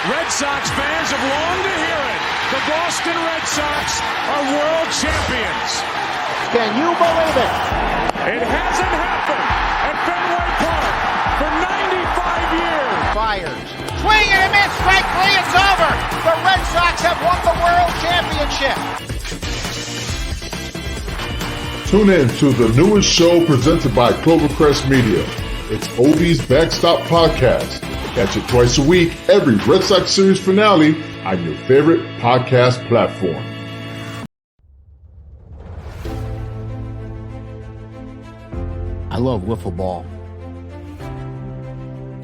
Red Sox fans have longed to hear it. The Boston Red Sox are world champions. Can you believe it? It hasn't happened at Fenway Park for 95 years. Fires. Swing and a miss. Strike three. It's over. The Red Sox have won the world championship. Tune in to the newest show presented by Clovercrest Media. It's Obie's Backstop Podcast. Catch it twice a week, every Red Sox series finale on your favorite podcast platform. I love wiffle ball.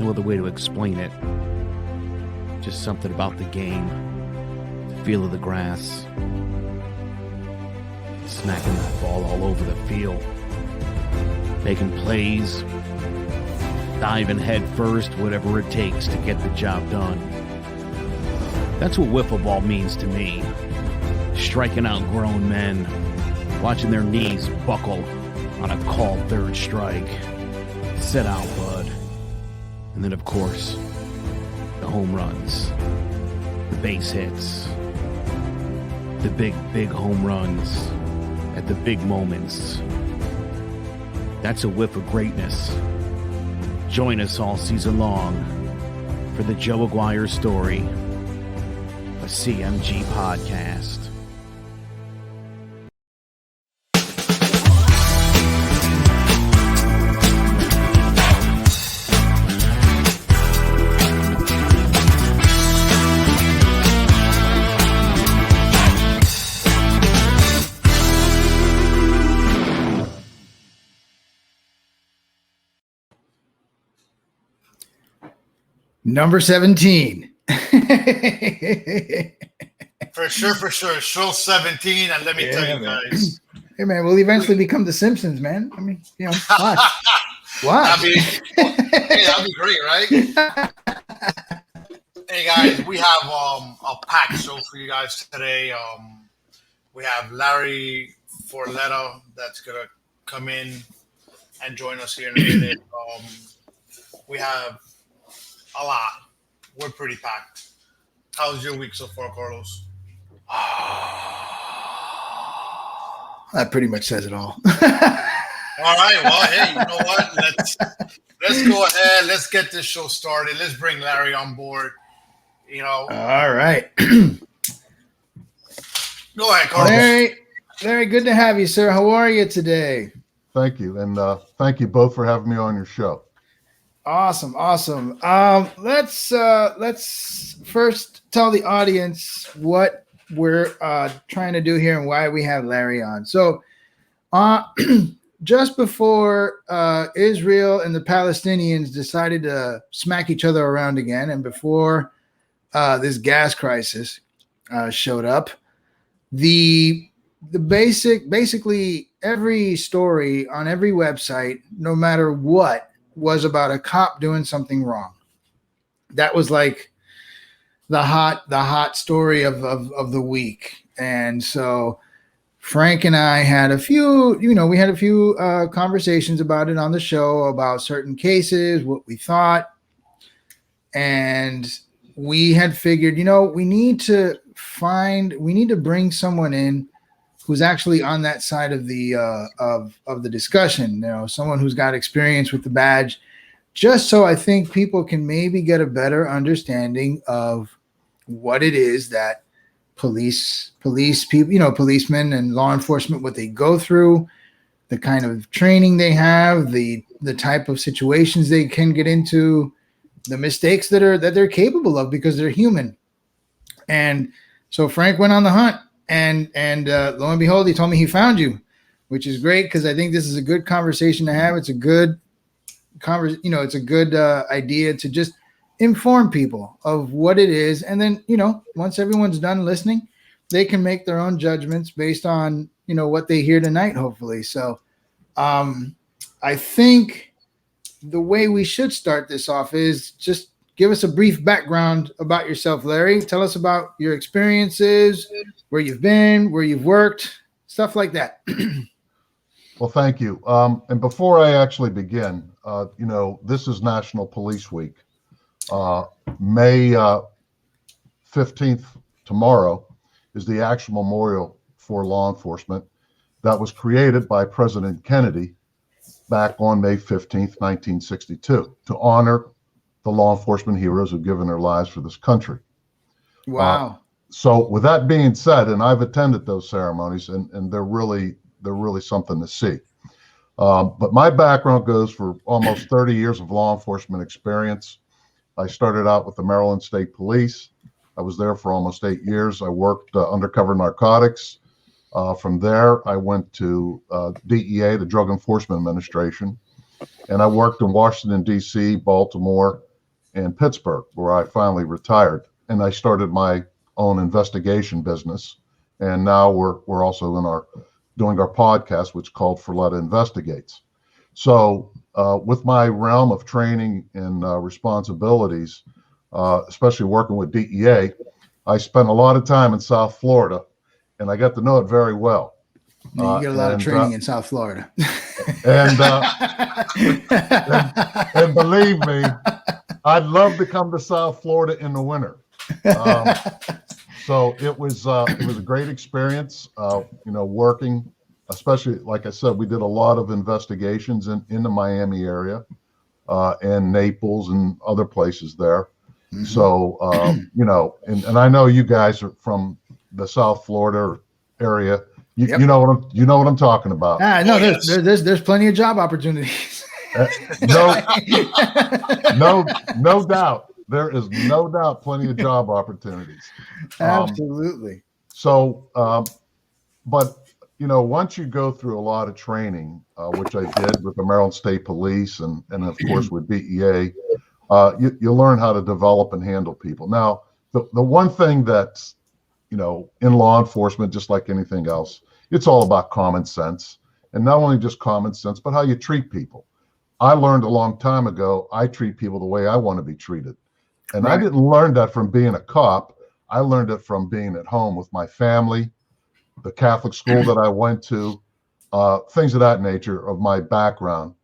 No other way to explain it. Just something about the game, the feel of the grass, smacking that ball all over the field, making plays, diving head first, whatever it takes to get the job done. That's what wiffle ball means to me. Striking out grown men, watching their knees buckle on a called third strike. Sit out, bud. And then, of course, the home runs, the base hits, the big home runs at the big moments. That's a whiff of greatness. Join us all season long for the Joe Aguirre Story, a CMG podcast. Number 17. For sure. Show 17, and let me tell you guys. Hey, man, we'll eventually become the Simpsons, man. I mean, you know, watch. That'd be great, right? Hey, guys, we have a packed show for you guys today. We have Larry Forletta that's going to come in and join us here in a minute. We have a lot. We're pretty packed. How's your week so far, Carlos? That pretty much says it all. All right. Well, hey, you know what? Let's go ahead. Let's get this show started. Let's bring Larry on board. You know. All right. Go ahead, Carlos. Very good to have you, sir. How are you today? Thank you, and thank you both for having me on your show. Awesome. Let's first tell the audience what we're trying to do here and why we have Larry on. So, just before Israel and the Palestinians decided to smack each other around again, and before this gas crisis showed up, basically every story on every website, no matter what, was about a cop doing something wrong. That was like the hot story of the week. And so Frank and I had a few conversations about it on the show, about certain cases, what we thought. And we had figured, we need to bring someone in who's actually on that side of the of the discussion, someone who's got experience with the badge, just so I think people can maybe get a better understanding of what it is that police people, policemen and law enforcement, what they go through, the kind of training they have, the type of situations they can get into, the mistakes that they're capable of because they're human. And so Frank went on the hunt. And lo and behold, he told me he found you, which is great because I think this is a good conversation to have. It's a good idea to just inform people of what it is, and then once everyone's done listening, they can make their own judgments based on what they hear tonight, hopefully. So, I think the way we should start this off is just give us a brief background about yourself, Larry. Tell us about your experiences, where you've been, where you've worked, stuff like that. Well, thank you. And before I actually begin, this is National Police Week. May 15th, tomorrow, is the actual memorial for law enforcement that was created by President Kennedy back on May 15th, 1962, to honor the law enforcement heroes who've given their lives for this country. Wow. So with that being said, and I've attended those ceremonies, and they're really something to see. But my background goes for almost 30 years of law enforcement experience. I started out with the Maryland State Police. I was there for almost 8 years. I worked undercover narcotics. From there, I went to DEA, the Drug Enforcement Administration, and I worked in Washington, D.C., Baltimore, and Pittsburgh, where I finally retired. And I started my own investigation business. And now we're also doing our podcast, which is called Forletta Investigates. So with my realm of training and responsibilities, especially working with DEA, I spent a lot of time in South Florida, and I got to know it very well. You get a lot of training in South Florida. And believe me, I'd love to come to South Florida in the winter. So it was a great experience, working, especially, like I said, we did a lot of investigations in the Miami area, and Naples and other places there. Mm-hmm. So, and I know you guys are from the South Florida area. Yep. You know what I'm talking about. No, there's plenty of job opportunities. No doubt. There is no doubt plenty of job opportunities. Absolutely. But once you go through a lot of training, which I did with the Maryland State Police and of course with DEA, you learn how to develop and handle people. Now, the one thing that's, in law enforcement, just like anything else, it's all about common sense, and not only just common sense, but how you treat people. I learned a long time ago, I treat people the way I want to be treated. And right. I didn't learn that from being a cop. I learned it from being at home with my family, the Catholic school that I went to, things of that nature of my background,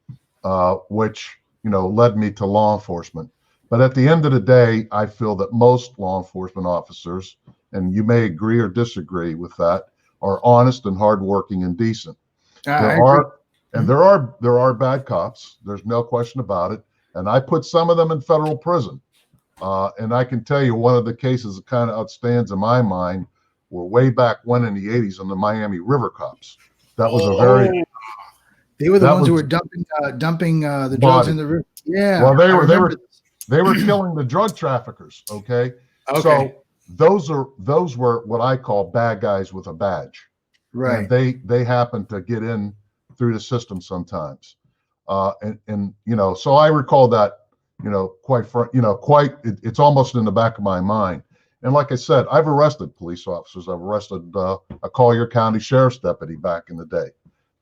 which, led me to law enforcement. But at the end of the day, I feel that most law enforcement officers, and you may agree or disagree with that, are honest and hardworking and decent. There are bad cops. There's no question about it. And I put some of them in federal prison. And I can tell you one of the cases that kind of outstands in my mind were way back when in the 80s on the Miami River cops. That was they were the ones who were dumping the drugs in the river. Yeah. Well, they were killing the drug traffickers. Okay. So those were what I call bad guys with a badge. Right. And they happen to get in through the system sometimes. So I recall that, it's almost in the back of my mind. And like I said, I've arrested police officers. I've arrested a Collier County Sheriff's deputy back in the day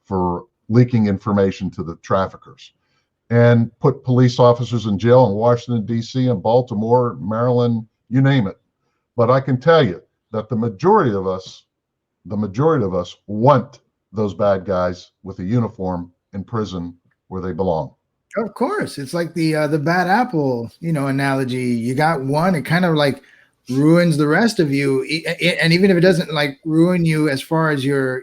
for leaking information to the traffickers, and put police officers in jail in Washington, D.C. and Baltimore, Maryland, you name it. But I can tell you that the majority of us want those bad guys with a uniform in prison where they belong. Of course. It's like the bad apple, analogy. You got one, it kind of like ruins the rest of you. And even if it doesn't like ruin you as far as your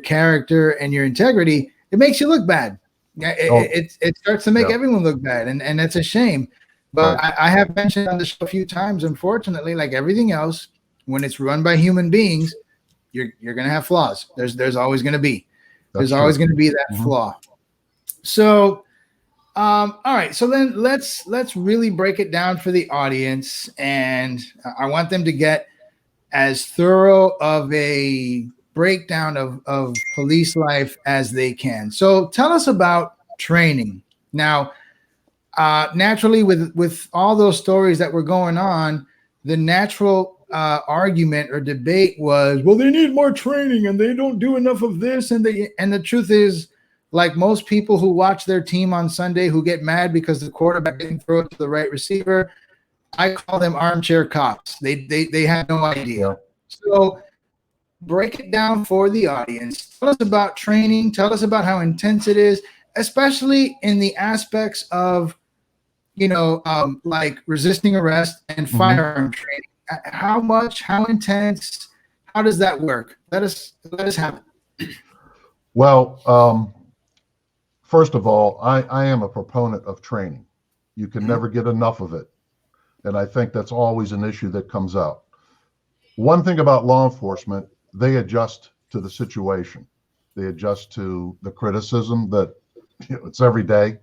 character and your integrity, it makes you look bad. It starts to make everyone look bad. And that's a shame. But right. I have mentioned on the show a few times, unfortunately, like everything else, when it's run by human beings, you're going to have flaws. There's always going to be. There's always going to be that flaw. So, all right. So then let's really break it down for the audience, and I want them to get as thorough of a breakdown of police life as they can. So tell us about training. Now, naturally, with all those stories that were going on, the natural argument or debate was, well, they need more training and they don't do enough of this. And the truth is, like most people who watch their team on Sunday who get mad because the quarterback didn't throw it to the right receiver, I call them armchair cops. They have no idea. Yeah. So break it down for the audience. Tell us about training. Tell us about how intense it is, especially in the aspects of, like resisting arrest and firearm training. How much? How intense? How does that work? Let us have it. Well, first of all, I am a proponent of training. You can never get enough of it. And I think that's always an issue that comes out. One thing about law enforcement, they adjust to the situation. They adjust to the criticism that it's every day.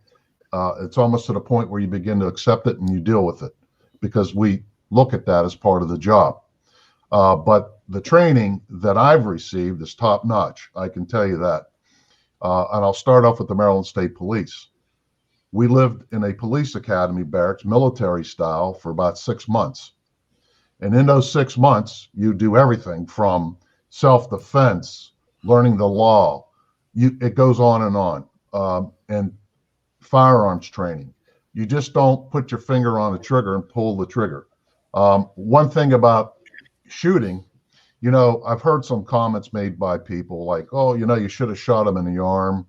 It's almost to the point where you begin to accept it and you deal with it because we look at that as part of the job. But the training that I've received is top notch. I can tell you that. And I'll start off with the Maryland State Police. We lived in a police academy barracks, military style, for about 6 months. And in those 6 months, you do everything from self-defense, learning the law. It goes on and on. And firearms training. You just don't put your finger on the trigger and pull the trigger. One thing about shooting, I've heard some comments made by people like, oh, you should have shot him in the arm.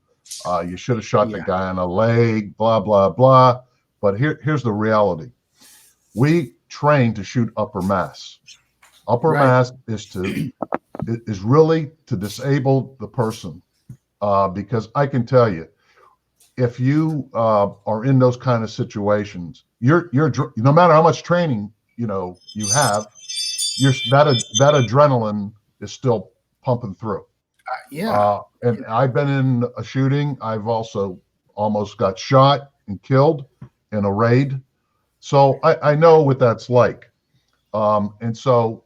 You should have shot the guy in the leg, blah, blah, blah. But here's the reality. We train to shoot upper mass. Upper mass is really to disable the person. Because I can tell you, if you are in those kind of situations, you're no matter how much training you have, that adrenaline is still pumping through. And I've been in a shooting. I've also almost got shot and killed in a raid. So I know what that's like. And so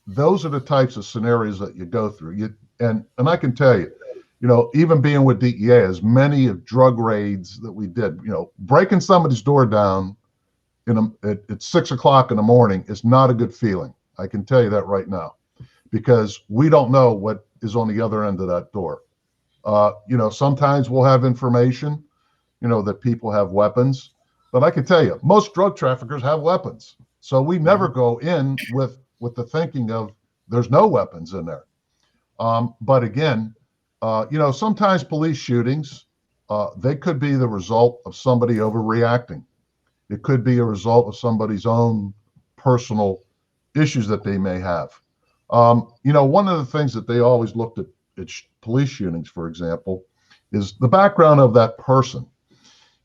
those are the types of scenarios that you go through. And I can tell you, even being with DEA, as many of drug raids that we did, breaking somebody's door down at 6 o'clock in the morning is not a good feeling. I can tell you that right now, because we don't know what is on the other end of that door. Sometimes we'll have information, that people have weapons, but I can tell you, most drug traffickers have weapons. So we never go in with the thinking of there's no weapons in there. But again, sometimes police shootings, they could be the result of somebody overreacting. It could be a result of somebody's own personal issues that they may have. One of the things that they always looked at police shootings, for example, is the background of that person.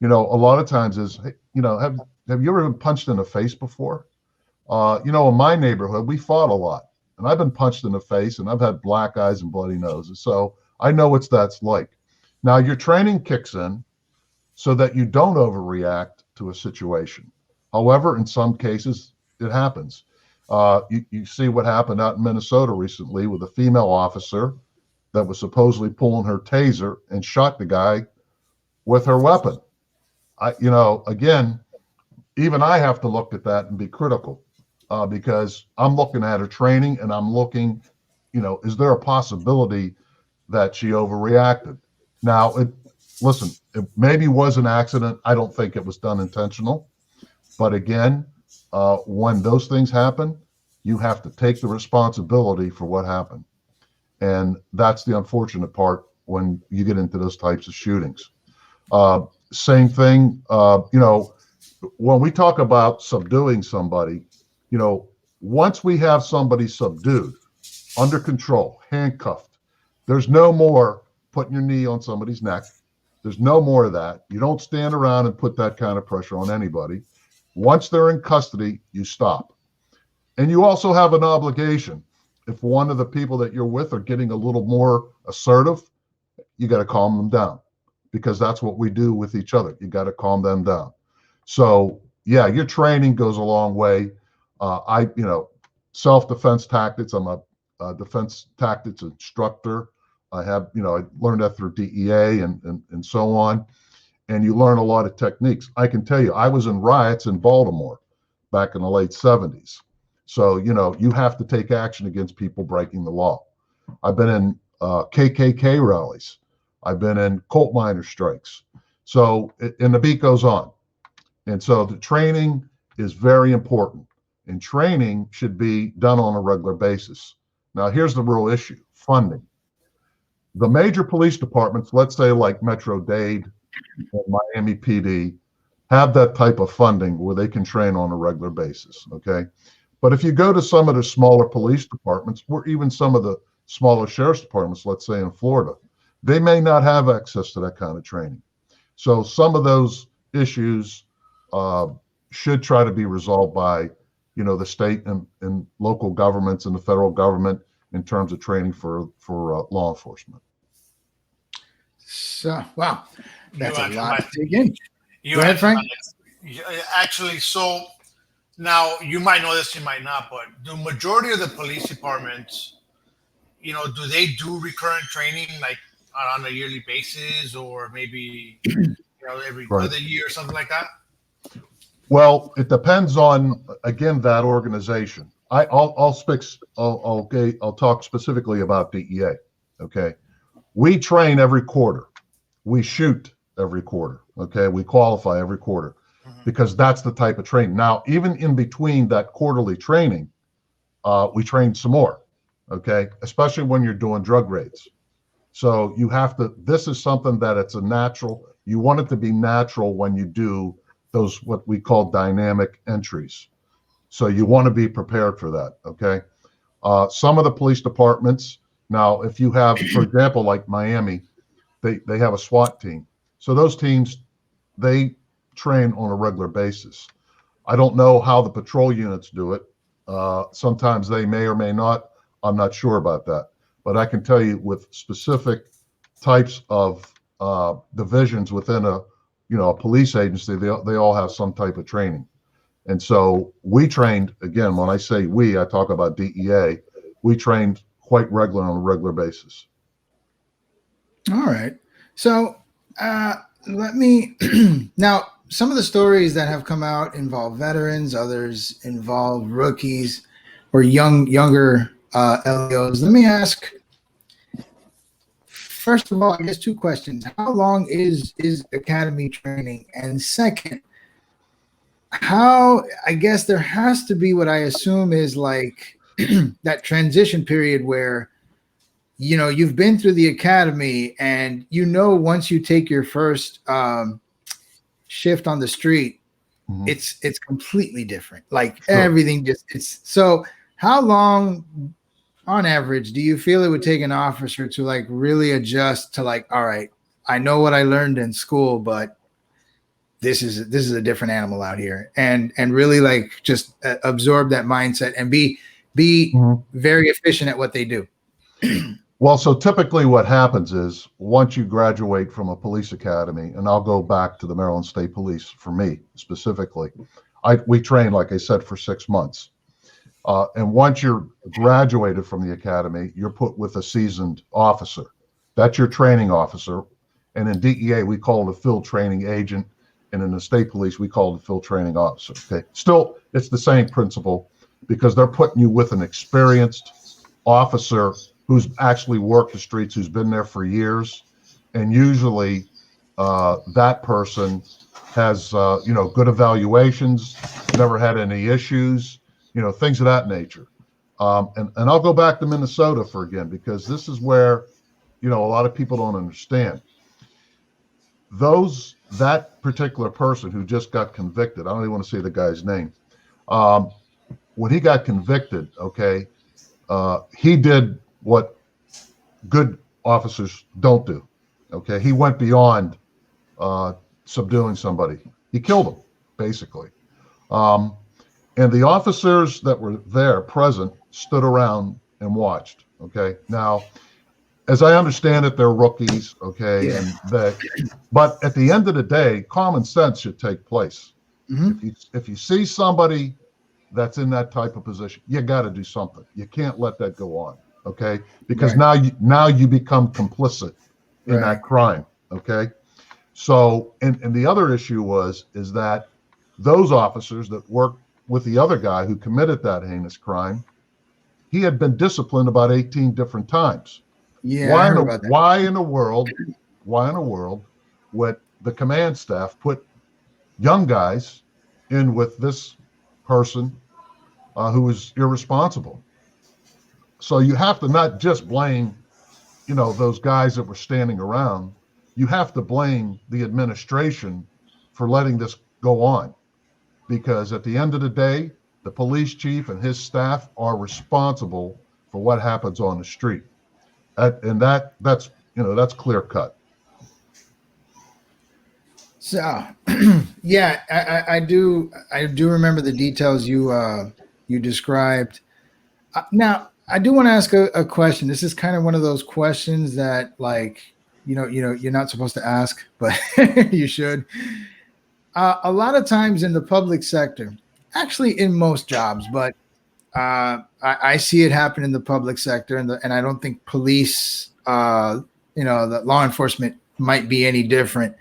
A lot of times is, have you ever been punched in the face before? In my neighborhood, we fought a lot, and I've been punched in the face, and I've had black eyes and bloody noses. So I know what that's like. Now, your training kicks in so that you don't overreact to a situation. However, in some cases, it happens. You see what happened out in Minnesota recently with a female officer that was supposedly pulling her taser and shot the guy with her weapon. Again, even I have to look at that and be critical because I'm looking at her training and I'm looking, is there a possibility that she overreacted? Now, it maybe was an accident. I don't think it was done intentional. But again, when those things happen, you have to take the responsibility for what happened. And that's the unfortunate part when you get into those types of shootings. Same thing, when we talk about subduing somebody, once we have somebody subdued, under control, handcuffed, there's no more putting your knee on somebody's neck. There's no more of that. You don't stand around and put that kind of pressure on anybody. Once they're in custody, you stop. And you also have an obligation. If one of the people that you're with are getting a little more assertive, you got to calm them down, because that's what we do with each other. You got to calm them down. So yeah, your training goes a long way. Self-defense tactics. I'm a defense tactics instructor. I learned that through DEA and so on. And you learn a lot of techniques. I can tell you, I was in riots in Baltimore back in the late 70s. So, you have to take action against people breaking the law. I've been in KKK rallies. I've been in Colt miner strikes. So, and the beat goes on. And so the training is very important. And training should be done on a regular basis. Now, here's the real issue: funding. The major police departments, let's say like Metro-Dade and Miami PD, have that type of funding where they can train on a regular basis, okay? But if you go to some of the smaller police departments, or even some of the smaller sheriff's departments, let's say in Florida, they may not have access to that kind of training. So some of those issues should try to be resolved by, the state and local governments and the federal government in terms of training for law enforcement. So, wow, that's a You lot answered to dig in. You Go ahead, answered Frank. Actually, so now you might know this, you might not, but the majority of the police departments, do they do recurrent training like on a yearly basis, or maybe every Right. other year or something like that? Well, it depends on, again, that organization. I'll talk specifically about DEA. Okay, we train every quarter, we shoot every quarter. Okay, we qualify every quarter because that's the type of training. Now, even in between that quarterly training, we train some more. Okay, especially when you're doing drug raids. So you have to. This is something that it's a natural. You want it to be natural when you do those what we call dynamic entries. So you want to be prepared for that, okay? Some of the police departments, now if you have, for example, like Miami, they have a SWAT team. So those teams, they train on a regular basis. I don't know how the patrol units do it. Sometimes they may or may not. I'm not sure about that. But I can tell you with specific types of divisions within a police agency, they all have some type of training. And so we trained, again, when I say we, I talk about DEA, we trained quite regularly on a regular basis. All right. So let me, now, some of the stories that have come out involve veterans, others involve rookies or younger LEOs. Let me ask, first of all, I guess 2 questions. How long is academy training? And second, I guess there has to be what I assume is like that transition period where, you've been through the academy and, once you take your first shift on the street, it's completely different. Like everything so how long on average do you feel it would take an officer to like really adjust to like, all right, I know what I learned in school, but this is a different animal out here, and really like just absorb that mindset and be very efficient at what they do? Well, so typically what happens is once you graduate from a police academy, and I'll go back to the Maryland State Police for me specifically, we train, like I said, for 6 months. And once you're graduated from the academy, you're put with a seasoned officer. That's your training officer. And in DEA, we call it a field training agent. And in the state police, we call it a field training officer. Okay. Still, it's the same principle because they're putting you with an experienced officer who's actually worked the streets, who's been there for years. And usually that person has, good evaluations, never had any issues, things of that nature. And I'll go back to Minnesota because this is where, a lot of people don't understand. That particular person who just got convicted, I don't even want to say the guy's name. When he got convicted, okay, he did what good officers don't do. Okay, he went beyond subduing somebody. He killed him, basically. And the officers that were there present stood around and watched. Okay, now, as I understand it, they're rookies. Okay, yeah. But at the end of the day, common sense should take place. If you see somebody that's in that type of position, you got to do something. You can't let that go on. Okay, because now you become complicit in that crime. Okay, so and the other issue is that those officers that worked with the other guy who committed that heinous crime, he had been disciplined about 18 different times. Yeah. Why in the world would the command staff put young guys in with this person who was irresponsible? So you have to not just blame, those guys that were standing around. You have to blame the administration for letting this go on, because at the end of the day, the police chief and his staff are responsible for what happens on the street. That's clear cut. So, yeah, I do remember the details you described. Now, I do want to ask a question. This is kind of one of those questions that, like, you're not supposed to ask, but you should. A lot of times in the public sector, actually in most jobs, but I see it happen in the public sector, and I don't think police, the law enforcement might be any different.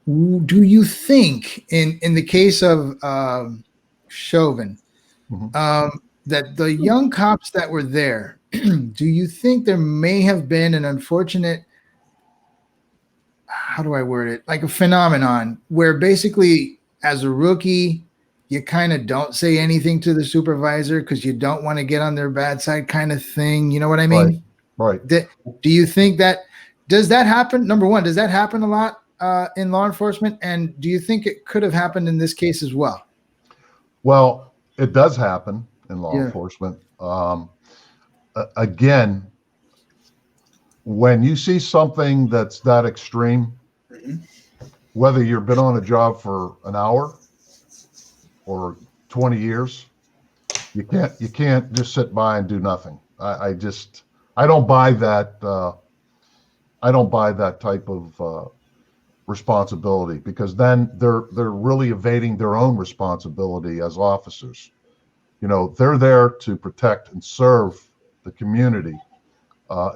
Do you think, in the case of Chauvin, that the young cops that were there, do you think there may have been an unfortunate, how do I word it, like a phenomenon where basically as a rookie, you kind of don't say anything to the supervisor because you don't want to get on their bad side kind of thing? You know what I mean? Right. Do you think does that happen? Number one, does that happen a lot in law enforcement? And do you think it could have happened in this case as well? Well, it does happen in law enforcement. Again, when you see something that's that extreme, whether you've been on a job for an hour or 20 years, you can't just sit by and do nothing. I don't buy that. I don't buy that type of responsibility, because then they're really evading their own responsibility as officers. They're there to protect and serve the community,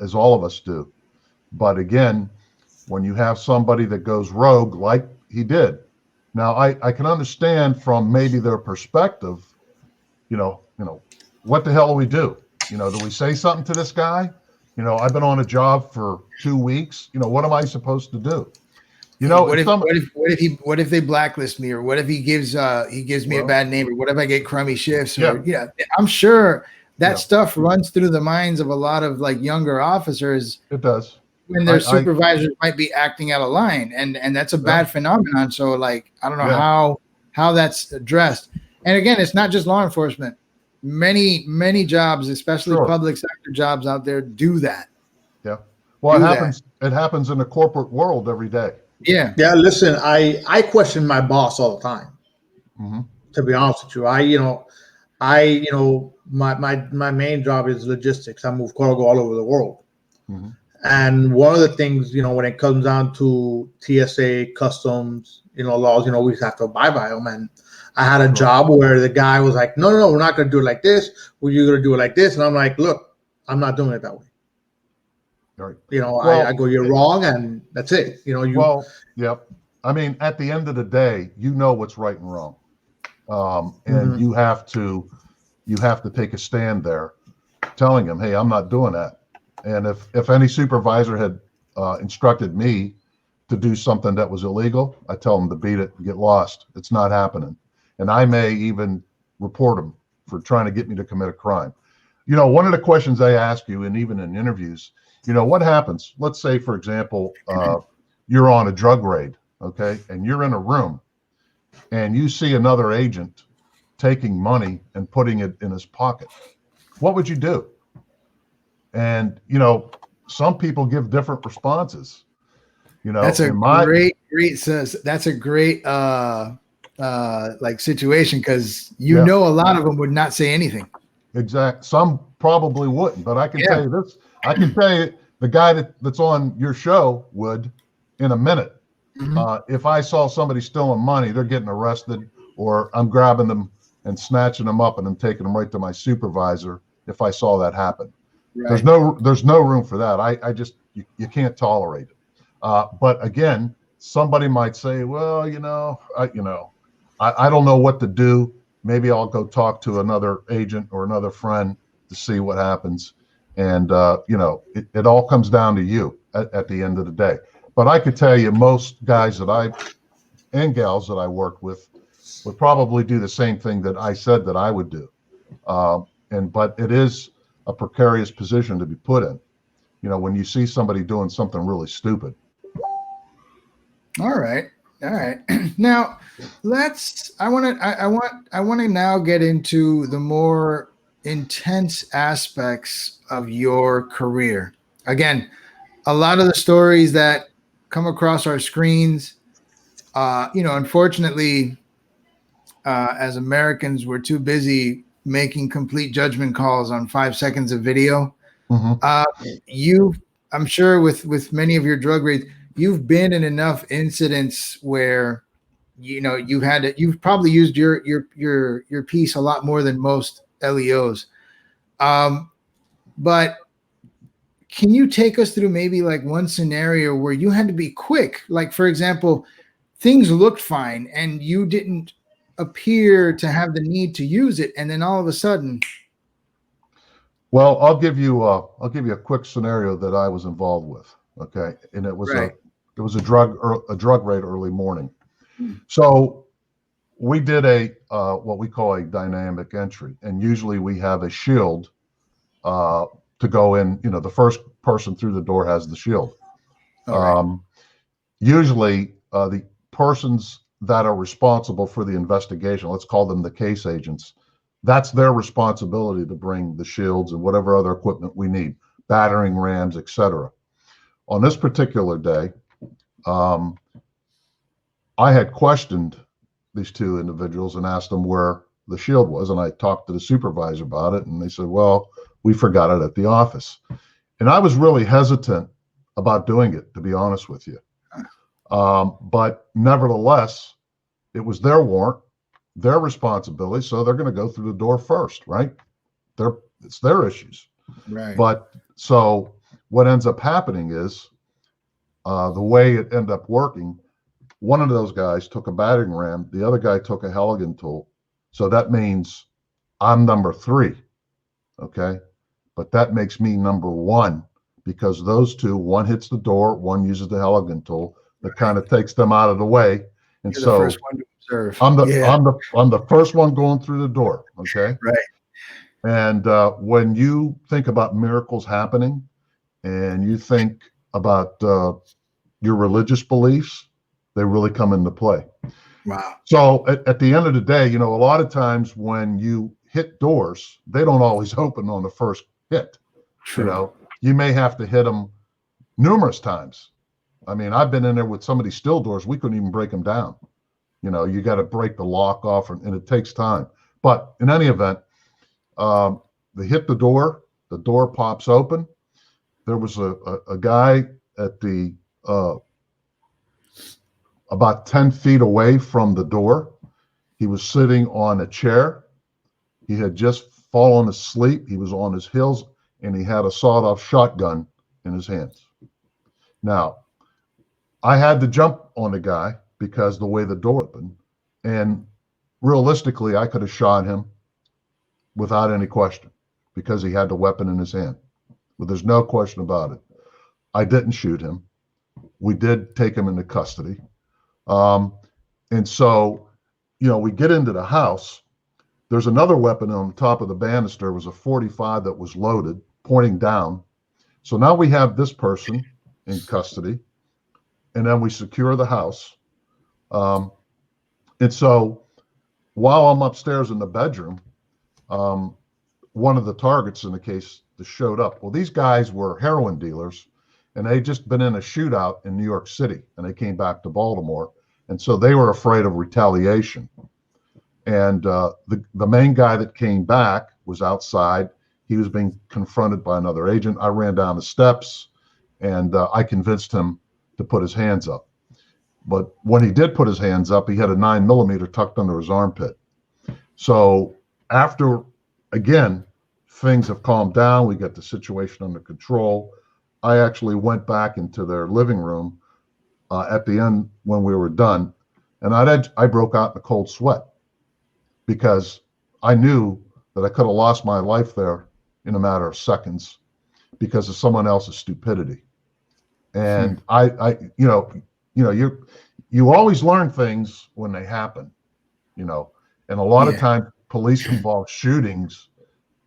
as all of us do. But again, when you have somebody that goes rogue like he did, now I can understand from maybe their perspective, what the hell do we do? Do we say something to this guy? I've been on a job for 2 weeks. What am I supposed to do? What if they blacklist me, or what if he gives me a bad name, or what if I get crummy shifts? Or, I'm sure that stuff runs through the minds of a lot of like younger officers. It does. When their supervisors might be acting out of line, and that's a bad phenomenon. So like, I don't know how that's addressed. And again, it's not just law enforcement. Many jobs, especially public sector jobs out there, do that. Yeah. Well, it happens in the corporate world every day. Yeah. Yeah. Listen, I question my boss all the time. To be honest with you, my main job is logistics. I move cargo all over the world. And one of the things, when it comes down to TSA, customs, laws, we have to abide by them. And I had a job where the guy was like, no, we're not going to do it like this. You're going to do it like this. And I'm like, look, I'm not doing it that way. Right. I go, you're wrong, and that's it. Yep. I mean, at the end of the day, what's right and wrong. And you have to take a stand there, telling him, hey, I'm not doing that. And if any supervisor had instructed me to do something that was illegal, I tell them to beat it and get lost. It's not happening. And I may even report them for trying to get me to commit a crime. One of the questions they ask you, and even in interviews, what happens? Let's say, for example, you're on a drug raid, okay, and you're in a room, and you see another agent taking money and putting it in his pocket. What would you do? And some people give different responses. That's a great that's a great like situation, because a lot of them would not say anything. Exactly. Some probably wouldn't, but I can tell you this. I can tell you the guy that's on your show would in a minute. If I saw somebody stealing money, they're getting arrested, or I'm grabbing them and snatching them up and I'm taking them right to my supervisor if I saw that happen. Right. There's no room for that. I just you can't tolerate it. But again, somebody might say, well, I don't know what to do. Maybe I'll go talk to another agent or another friend to see what happens. And, it all comes down to you at the end of the day. But I could tell you most guys and gals that I work with would probably do the same thing that I said that I would do. But it is a precarious position to be put in, when you see somebody doing something really stupid. All right. All right. Now, I want to now get into the more intense aspects of your career. Again, a lot of the stories that come across our screens, unfortunately, as Americans, we're too busy making complete judgment calls on 5 seconds of video. I'm sure with many of your drug raids, you've been in enough incidents where you've probably used your piece a lot more than most LEOs. But can you take us through maybe like one scenario where you had to be quick? Like, for example, things looked fine and you didn't appear to have the need to use it, and then all of a sudden. Well, I'll give you a quick scenario that I was involved with. Okay, and it was a drug raid early morning. So we did what we call a dynamic entry, and usually we have a shield to go in. The first person through the door has the shield. Usually, the persons that are responsible for the investigation, let's call them the case agents, that's their responsibility to bring the shields and whatever other equipment we need, battering rams, etc. On this particular day, I had questioned these two individuals and asked them where the shield was, and I talked to the supervisor about it, and they said, well, we forgot it at the office. And I was really hesitant about doing it, to be honest with you. But nevertheless, it was their warrant, their responsibility, so they're going to go through the door first, right? It's their issues. Right. But so what ends up happening is the way it ended up working, one of those guys took a battering ram, the other guy took a Halligan tool. So that means I'm number 3, okay? But that makes me number 1 because those two, one hits the door, one uses the Halligan tool. That kind of takes them out of the way. And You're so the first one to observe. I'm the first one going through the door, okay? Right. And when you think about miracles happening and you think about your religious beliefs, they really come into play. Wow. So at the end of the day, a lot of times when you hit doors, they don't always open on the first hit. True. You may have to hit them numerous times. I mean, I've been in there with some of these still doors. We couldn't even break them down. You got to break the lock off, and it takes time. But in any event, they hit the door pops open. There was a guy at the about 10 feet away from the door. He was sitting on a chair. He had just fallen asleep. He was on his heels, and he had a sawed-off shotgun in his hands. Now, I had to jump on the guy because the way the door opened, and realistically, I could have shot him without any question because he had the weapon in his hand. But there's no question about it. I didn't shoot him. We did take him into custody. And so, we get into the house. There's another weapon on the top of the banister. It was a 45 that was loaded, pointing down. So now we have this person in custody, and then we secure the house. And so while I'm upstairs in the bedroom, one of the targets in the case that showed up. Well, these guys were heroin dealers, and they'd just been in a shootout in New York City, and they came back to Baltimore. And so they were afraid of retaliation. And the main guy that came back was outside. He was being confronted by another agent. I ran down the steps, and I convinced him to put his hands up. But when he did put his hands up, he had a 9mm tucked under his armpit. So after, again, things have calmed down, we got the situation under control. I actually went back into their living room at the end when we were done, and I broke out in a cold sweat because I knew that I could have lost my life there in a matter of seconds because of someone else's stupidity. And you always learn things when they happen, and a lot of times police involved shootings,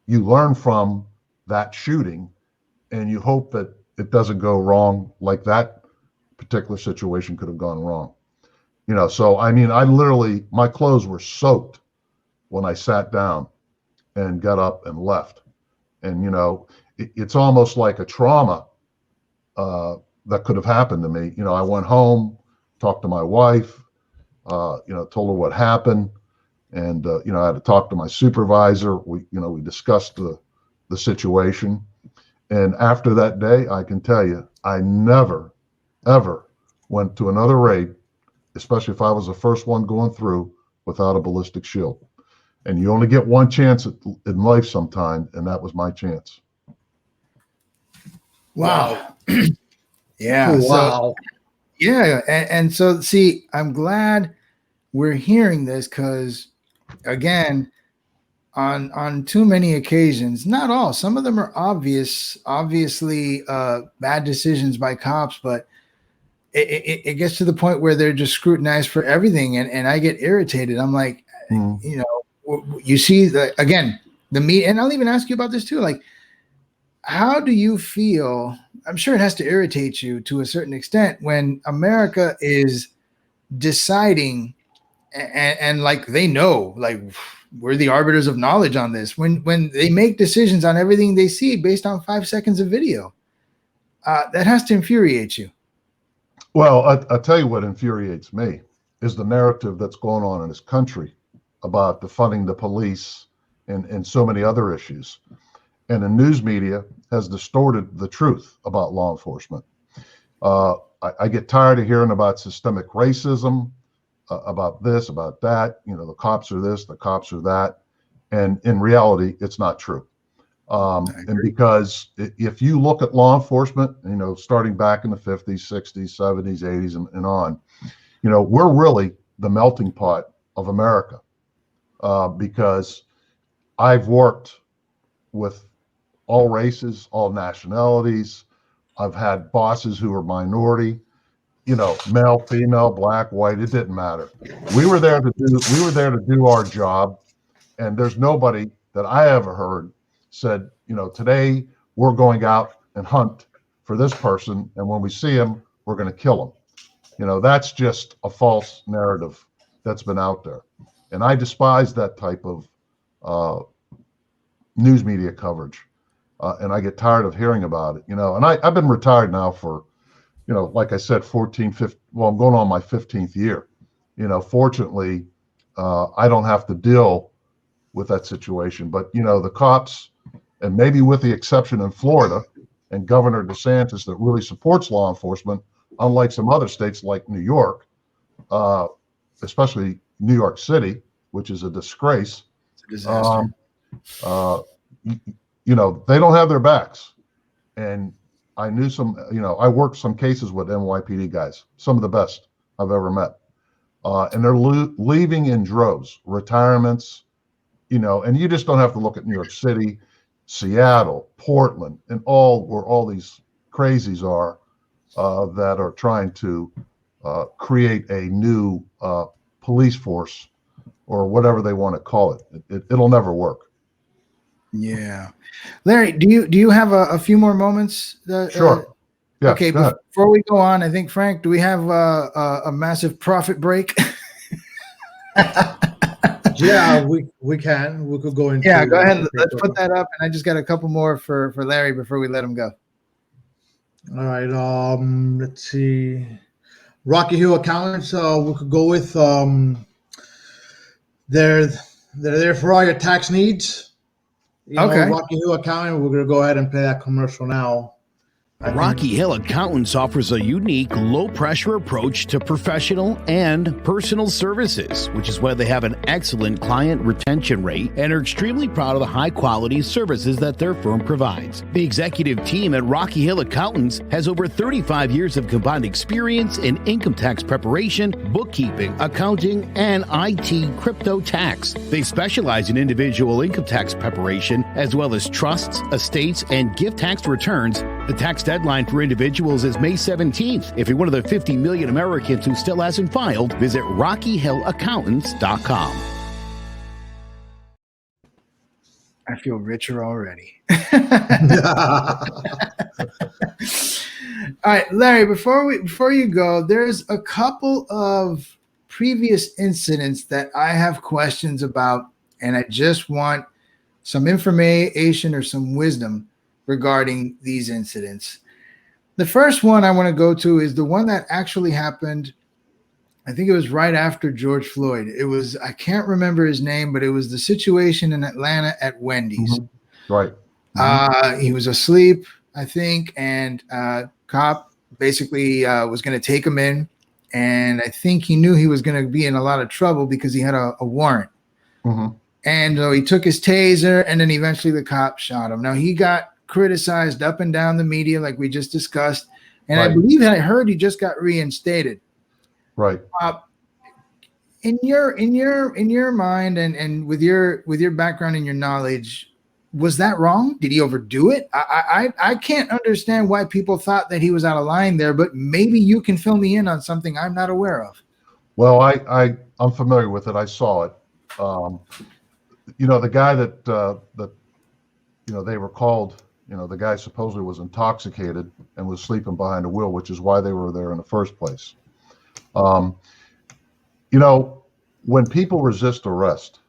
you learn from that shooting and you hope that it doesn't go wrong like that particular situation could have gone wrong. So I mean, my clothes were soaked when I sat down and got up and left. And, it's almost like a trauma that could have happened to me. I went home, talked to my wife, told her what happened. And, I had to talk to my supervisor. We discussed the situation. And after that day, I can tell you, I never, ever went to another raid, especially if I was the first one going through, without a ballistic shield. And you only get one chance in life sometime, and that was my chance. Wow. Yeah. Wow. And so, see, I'm glad we're hearing this because, again, on too many occasions, not all, some of them are obviously bad decisions by cops, but it gets to the point where they're just scrutinized for everything. And I get irritated. I'm like, you see the meat, and I'll even ask you about this too. Like, how do you feel? I'm sure it has to irritate you to a certain extent when America is deciding and like they know, like we're the arbiters of knowledge on this. When they make decisions on everything they see based on 5 seconds of video, that has to infuriate you. Well, I'll tell you what infuriates me is the narrative that's going on in this country about defunding the police and so many other issues. And the news media has distorted the truth about law enforcement. I get tired of hearing about systemic racism, about this, about that. The cops are this, the cops are that. And in reality, it's not true. And because if you look at law enforcement, starting back in the 50s, 60s, 70s, 80s, and on, we're really the melting pot of America. Because I've worked with all races, all nationalities. I've had bosses who were minority, male, female, black, white, it didn't matter. We were there to do our job. And there's nobody that I ever heard said, today we're going out and hunt for this person. And when we see him, we're going to kill him. That's just a false narrative that's been out there. And I despise that type of news media coverage. And I get tired of hearing about it, and I've been retired now for, like I said, 14, 15, well, I'm going on my 15th year. Fortunately, I don't have to deal with that situation, but, the cops, and maybe with the exception in Florida and Governor DeSantis that really supports law enforcement, unlike some other states like New York, especially New York City, which is a disgrace. It's a disaster. They don't have their backs. And I knew I worked some cases with NYPD guys, some of the best I've ever met. And they're leaving in droves, retirements, and you just don't have to look at New York City, Seattle, Portland, and where all these crazies are that are trying to create a new police force or whatever they want to call it. It'll never work. Yeah. Larry, do you have a few more moments? Sure. Yeah, okay. Before we go on, I think, Frank, do we have a massive profit break? Yeah, we can. We could go into. Yeah, go ahead. Let's put that up. And I just got a couple more for Larry before we let him go. All right. Let's see. Rocky Hill Accountants. We could go with. They're there for all your tax needs. Okay. Rocky Hill Accounting. We're gonna go ahead and play that commercial now. Rocky Hill Accountants offers a unique, low-pressure approach to professional and personal services, which is why they have an excellent client retention rate and are extremely proud of the high-quality services that their firm provides. The executive team at Rocky Hill Accountants has over 35 years of combined experience in income tax preparation, bookkeeping, accounting, and IT crypto tax. They specialize in individual income tax preparation, as well as trusts, estates, and gift tax returns. The tax deadline for individuals is May 17th. If you're one of the 50 million Americans who still hasn't filed, visit RockyHillAccountants.com. I feel richer already. All right, Larry, before you go, there's a couple of previous incidents that I have questions about, and I just want some information or some wisdom regarding these incidents. The first one I want to go to is the one that actually happened. I think it was right after George Floyd. It was, I can't remember his name, but it was the situation in Atlanta at Wendy's. Mm-hmm. Right. He was asleep, I think, and cop basically was going to take him in. And I think he knew he was going to be in a lot of trouble because he had a warrant. Mm-hmm. And he took his taser, and then eventually the cop shot him. Now, he got criticized up and down the media like we just discussed. And right. I believe I heard he just got reinstated. Right. In your mind and with your background and your knowledge, was that wrong? Did he overdo it? I can't understand why people thought that he was out of line there, but maybe you can fill me in on something I'm not aware of. Well, I'm familiar with it. I saw it. The guy that they were called, the guy supposedly was intoxicated and was sleeping behind the wheel, which is why they were there in the first place. When people resist arrest,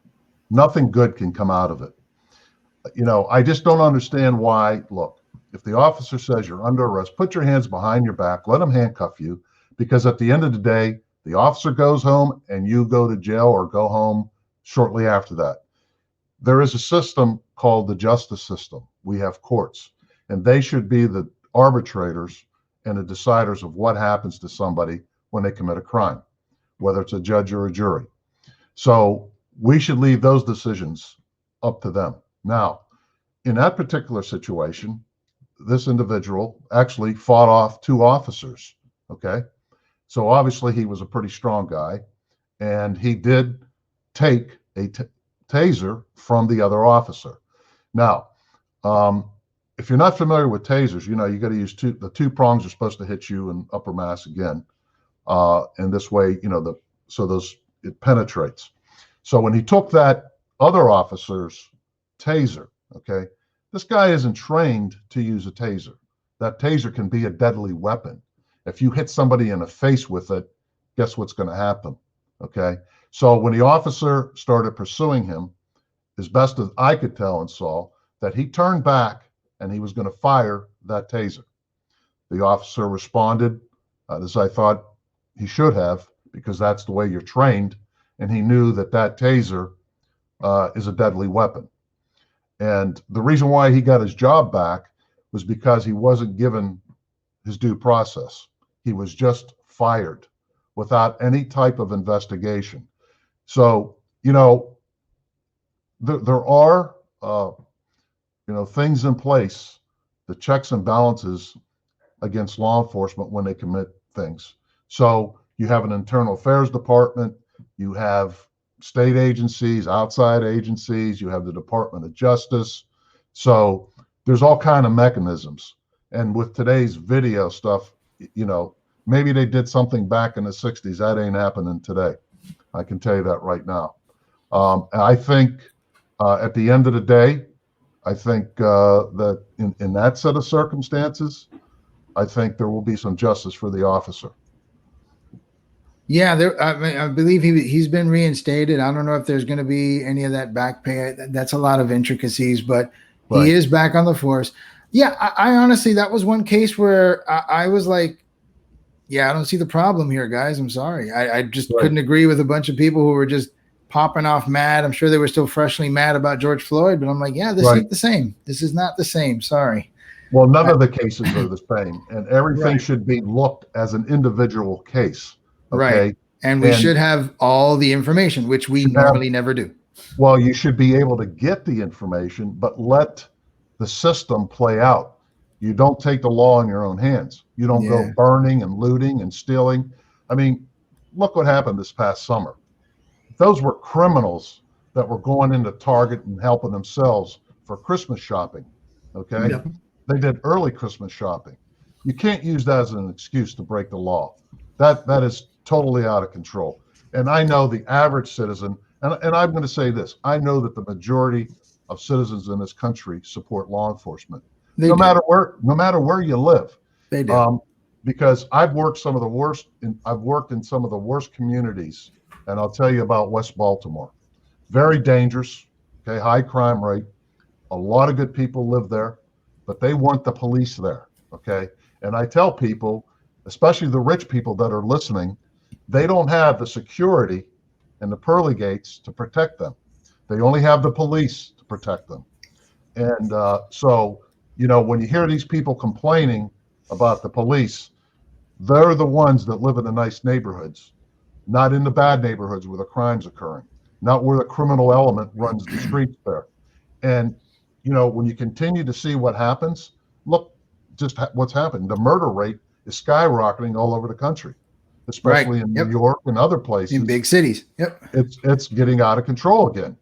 nothing good can come out of it. I just don't understand why. Look, if the officer says you're under arrest, put your hands behind your back, let him handcuff you, because at the end of the day, the officer goes home and you go to jail or go home shortly after that. There is a system called the justice system. We have courts, and they should be the arbitrators and the deciders of what happens to somebody when they commit a crime, whether it's a judge or a jury. So we should leave those decisions up to them. Now, in that particular situation, this individual actually fought off two officers, okay? So obviously he was a pretty strong guy, and he did take a taser from the other officer. Now, if you're not familiar with tasers, you got to use the two prongs are supposed to hit you in upper mass again. And this way, it penetrates. So when he took that other officer's taser, okay, this guy isn't trained to use a taser. That taser can be a deadly weapon. If you hit somebody in the face with it, guess what's going to happen? Okay. So when the officer started pursuing him, as best as I could tell and saw, that he turned back and he was going to fire that taser. The officer responded as I thought he should have, because that's the way you're trained, and he knew that taser is a deadly weapon. And the reason why he got his job back was because he wasn't given his due process. He was just fired without any type of investigation. So, there are, things in place, the checks and balances against law enforcement when they commit things. So you have an internal affairs department, you have state agencies, outside agencies, you have the Department of Justice. So there's all kind of mechanisms. And with today's video stuff, maybe they did something back in the 60s. That ain't happening today. I can tell you that right now. I think at the end of the day, I think that in that set of circumstances, I think there will be some justice for the officer. Yeah, I believe he's been reinstated. I don't know if there's going to be any of that back pay. That's a lot of intricacies, but right. He is back on the force. Yeah, I honestly, that was one case where I was like, yeah, I don't see the problem here, guys. I'm sorry. I just couldn't agree with a bunch of people who were just popping off mad. I'm sure they were still freshly mad about George Floyd, but I'm like, yeah, this ain't the same. This is not the same. Sorry. Well, none of the cases are the same, and everything should be looked as an individual case. Okay? Right. And we should have all the information, which we normally never do. Well, you should be able to get the information, but let the system play out. You don't take the law in your own hands. You don't go burning and looting and stealing. I mean, look what happened this past summer. Those were criminals that were going into Target and helping themselves for Christmas shopping. Okay. Yep. They did early Christmas shopping. You can't use that as an excuse to break the law. That is totally out of control. And I know the average citizen, and I'm going to say this, I know that the majority of citizens in this country support law enforcement. No matter where you live. They do. Because I've worked in some of the worst communities and I'll tell you about West Baltimore. Very dangerous, okay, high crime rate. A lot of good people live there, but they want the police there, okay? And I tell people, especially the rich people that are listening, they don't have the security and the pearly gates to protect them. They only have the police to protect them. And so, when you hear these people complaining about the police, they're the ones that live in the nice neighborhoods, not in the bad neighborhoods where the crime's occurring, not where the criminal element runs the streets there. And, when you continue to see what happens, look just what's happened. The murder rate is skyrocketing all over the country, especially in New York and other places. In big cities. Yep. It's getting out of control again.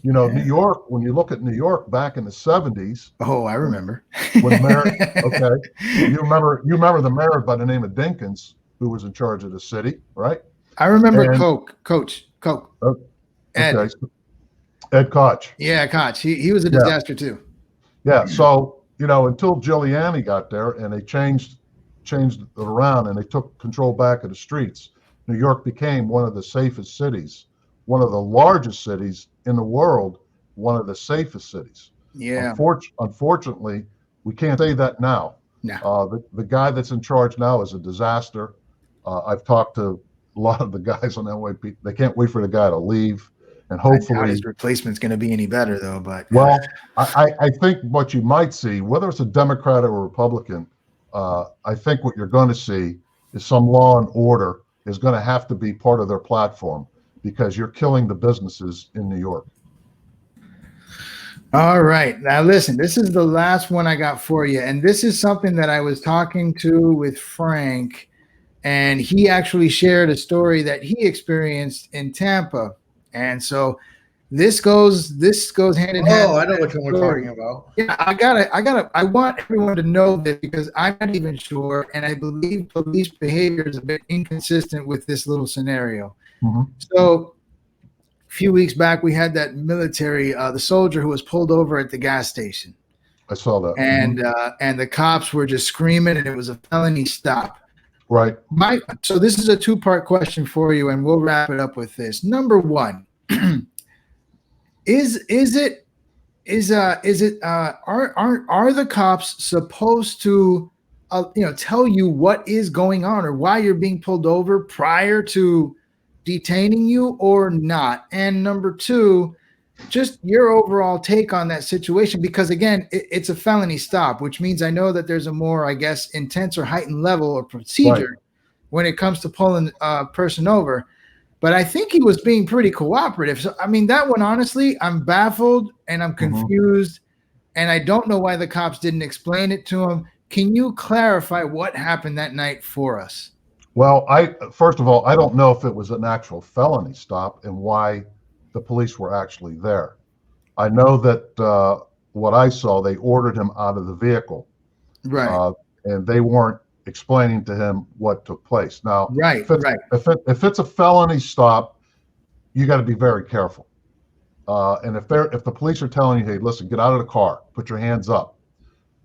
New York, when you look at New York back in the 70s. Oh, I remember. When mayor, okay. You remember the mayor by the name of Dinkins, who was in charge of the city, right? I remember Coach. Ed. Okay. Ed Koch. Yeah, Koch. He was a disaster too. Yeah. So, until Giuliani got there and they changed it around and they took control back of the streets, New York became one of the safest cities, one of the largest cities in the world, one of the safest cities. Yeah. Unfortunately, we can't say that now. No. The guy that's in charge now is a disaster. I've talked to a lot of the guys on NYPD. They can't wait for the guy to leave. And hopefully his replacement's going to be any better, though. But I think what you might see, whether it's a Democrat or a Republican, I think what you're going to see is some law and order is going to have to be part of their platform, because you're killing the businesses in New York. All right. Now, listen, this is the last one I got for you. And this is something that I was talking to with Frank, and he actually shared a story that he experienced in Tampa. And so this goes hand in hand. Oh, I know what we're talking about. Yeah, I want everyone to know this, because I'm not even sure, and I believe police behavior is a bit inconsistent with this little scenario. Mm-hmm. So a few weeks back, we had that military, the soldier who was pulled over at the gas station. I saw that. And the cops were just screaming, and it was a felony stop. Right. So this is a two-part question for you, and we'll wrap it up with this. Number one, are the cops supposed to tell you what is going on or why you're being pulled over prior to detaining you, or not? And number two, just your overall take on that situation, because again, it's a felony stop, which means I know that there's a more, I guess, intense or heightened level of procedure when it comes to pulling a person over. But I think he was being pretty cooperative. So, I mean, that one, honestly, I'm baffled and I'm confused, and I don't know why the cops didn't explain it to him. Can you clarify what happened that night for us? Well, first of all, I don't know if it was an actual felony stop and why the police were actually there. I know that what I saw, they ordered him out of the vehicle, right? And they weren't explaining to him what took place. Now, if it's a felony stop, you got to be very careful. And if the police are telling you, hey, listen, get out of the car, put your hands up,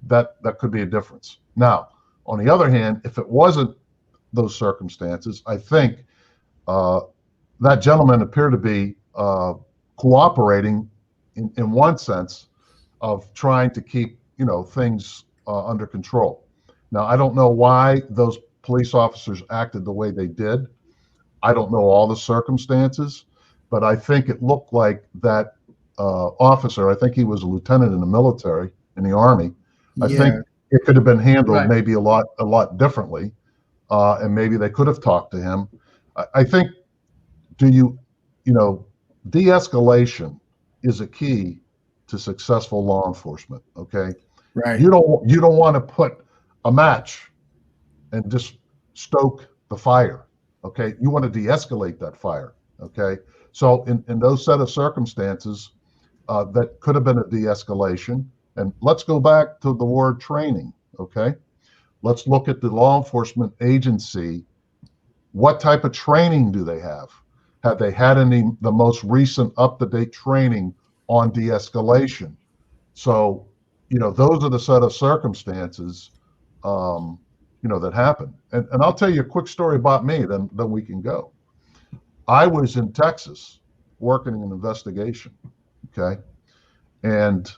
that could be a difference. Now, on the other hand, if it wasn't those circumstances, I think that gentleman appeared to be cooperating in one sense of trying to keep things under control. Now, I don't know why those police officers acted the way they did. I don't know all the circumstances, but I think it looked like that officer, I think he was a lieutenant in the military, in the Army. I think it could have been handled maybe a lot differently, and maybe they could have talked to him. I think de-escalation is a key to successful law enforcement. Okay, right? You don't want to put a match and just stoke the fire. Okay, you want to de-escalate that fire. Okay, so in those set of circumstances, that could have been a de-escalation. And let's go back to the word training. Okay, let's look at the law enforcement agency. What type of training do they have? Have they had the most recent up-to-date training on de-escalation? So, those are the set of circumstances, that happen. And I'll tell you a quick story about me, then we can go. I was in Texas working an investigation, okay? And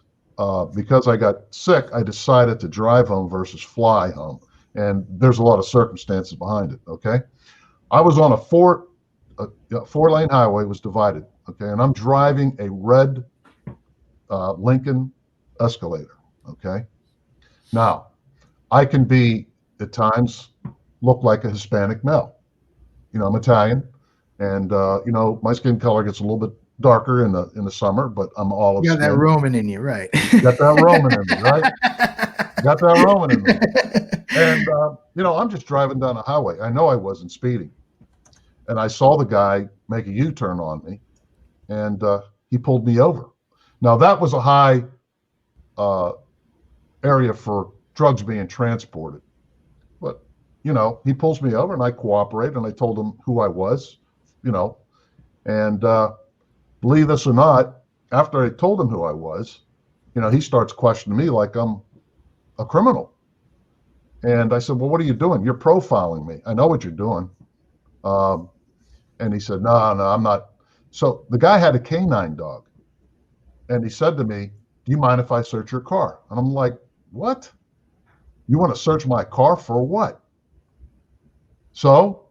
because I got sick, I decided to drive home versus fly home. And there's a lot of circumstances behind it, okay? I was on a four-lane highway, was divided, okay? And I'm driving a red Lincoln Escalator, okay? Now, I can be, at times, look like a Hispanic male. You know, I'm Italian, and you know, my skin color gets a little bit darker in the summer, but I'm olive You got skin. that Roman in you, right? Got that Roman in me, right? Got that Roman in me. And you know, I'm just driving down a highway. I know I wasn't speeding, and I saw the guy make a U-turn on me, and he pulled me over. Now that was a high area for drugs being transported, but you know, he pulls me over, and I cooperate, and I told him who I was, you know, and believe this or not, after I told him who I was, you know, he starts questioning me like I'm a criminal. And I said, well, what are you doing? You're profiling me. I know what you're doing. And he said, no, I'm not. So the guy had a canine dog. And he said to me, do you mind if I search your car? And I'm like, what? You want to search my car for what? So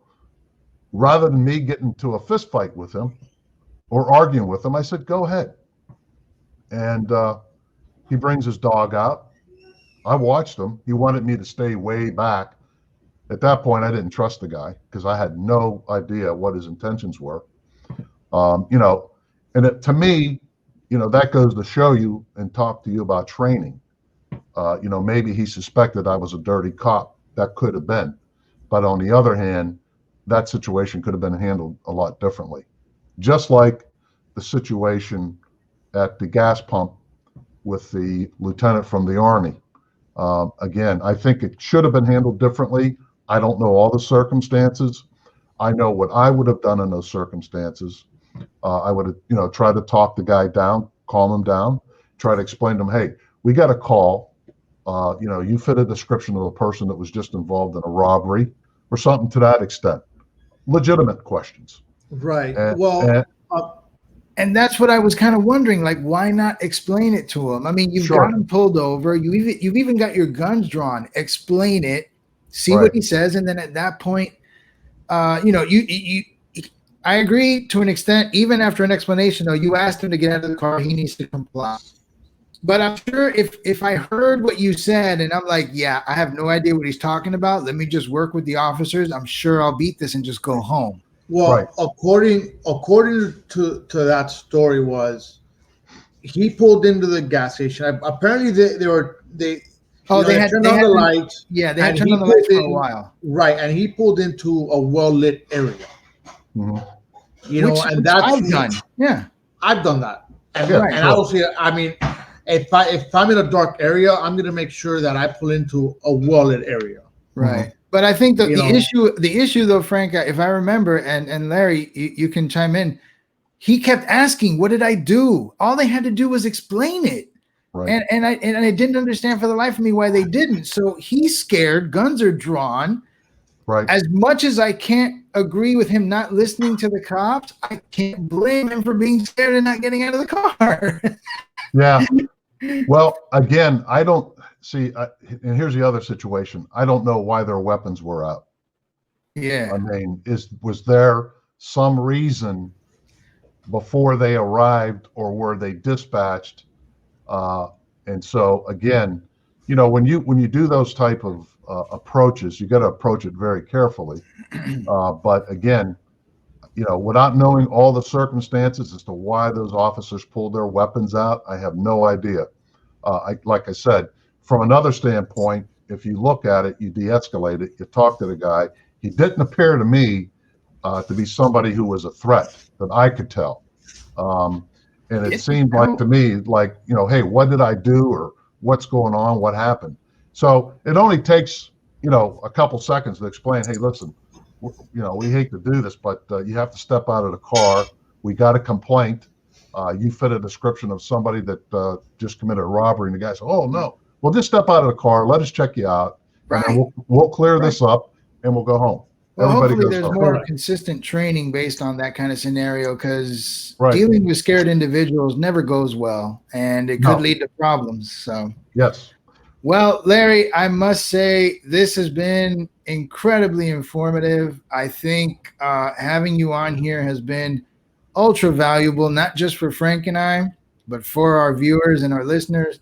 rather than me getting into a fist fight with him or arguing with him, I said, go ahead. And he brings his dog out. I watched him. He wanted me to stay way back. At that point, I didn't trust the guy because I had no idea what his intentions were. You know, and to me, you know, that goes to show you and talk to you about training. You know, maybe he suspected I was a dirty cop. That could have been. But on the other hand, that situation could have been handled a lot differently. Just like the situation at the gas pump with the lieutenant from the Army. Again, I think it should have been handled differently. I don't know all the circumstances. I know what I would have done in those circumstances. I would have, you know, tried to talk the guy down, calm him down, try to explain to him, hey, we got a call. You know, you fit a description of a person that was just involved in a robbery or something to that extent. Legitimate questions. Right. And that's what I was kind of wondering, like, why not explain it to him? I mean, you've got him pulled over. You've even got your guns drawn. Explain it, see what he says, and then at that point, you know, I agree to an extent. Even after an explanation, though, you asked him to get out of the car. He needs to comply. But I'm sure if I heard what you said and I'm like, yeah, I have no idea what he's talking about. Let me just work with the officers. I'm sure I'll beat this and just go home. Well, according to that story, was he pulled into the gas station. Apparently, they had turned on the lights. Yeah, they had turned on the lights for a while. Right, and he pulled into a well-lit area. Mm-hmm. You know, and that's I've done. Yeah, I've done that. And obviously, I mean, if I'm in a dark area, I'm going to make sure that I pull into a well-lit area. Right. Mm-hmm. But I think that the issue though, Frank, if I remember, and Larry, you can chime in, he kept asking, what did I do? All they had to do was explain it. Right. And I didn't understand for the life of me why they didn't. So he's scared, guns are drawn. Right. As much as I can't agree with him not listening to the cops, I can't blame him for being scared and not getting out of the car. Yeah. Well, again, I don't see, and here's the other situation. I don't know why their weapons were out. Yeah. I mean, was there some reason before they arrived, or were they dispatched? And so again, you know, when you do those type of approaches, you got to approach it very carefully. But again, you know, without knowing all the circumstances as to why those officers pulled their weapons out, I have no idea. Like I said, from another standpoint, if you look at it, you de-escalate it, you talk to the guy. He didn't appear to me to be somebody who was a threat that I could tell. And it seemed like to me, like, you know, hey, what did I do, or what's going on? What happened? So it only takes, you know, a couple seconds to explain, hey, listen, you know, we hate to do this, but you have to step out of the car. We got a complaint. You fit a description of somebody that just committed a robbery. And the guy said, oh, no. Well, just step out of the car. Let us check you out. Right. And then we'll clear this up and we'll go home. Well, Everybody hopefully goes there's home. more consistent training based on that kind of scenario, because Right. dealing with scared individuals never goes well, and it could No. lead to problems. So, Yes. well, Larry, I must say this has been incredibly informative. I think having you on here has been ultra valuable, not just for Frank and I, but for our viewers and our listeners.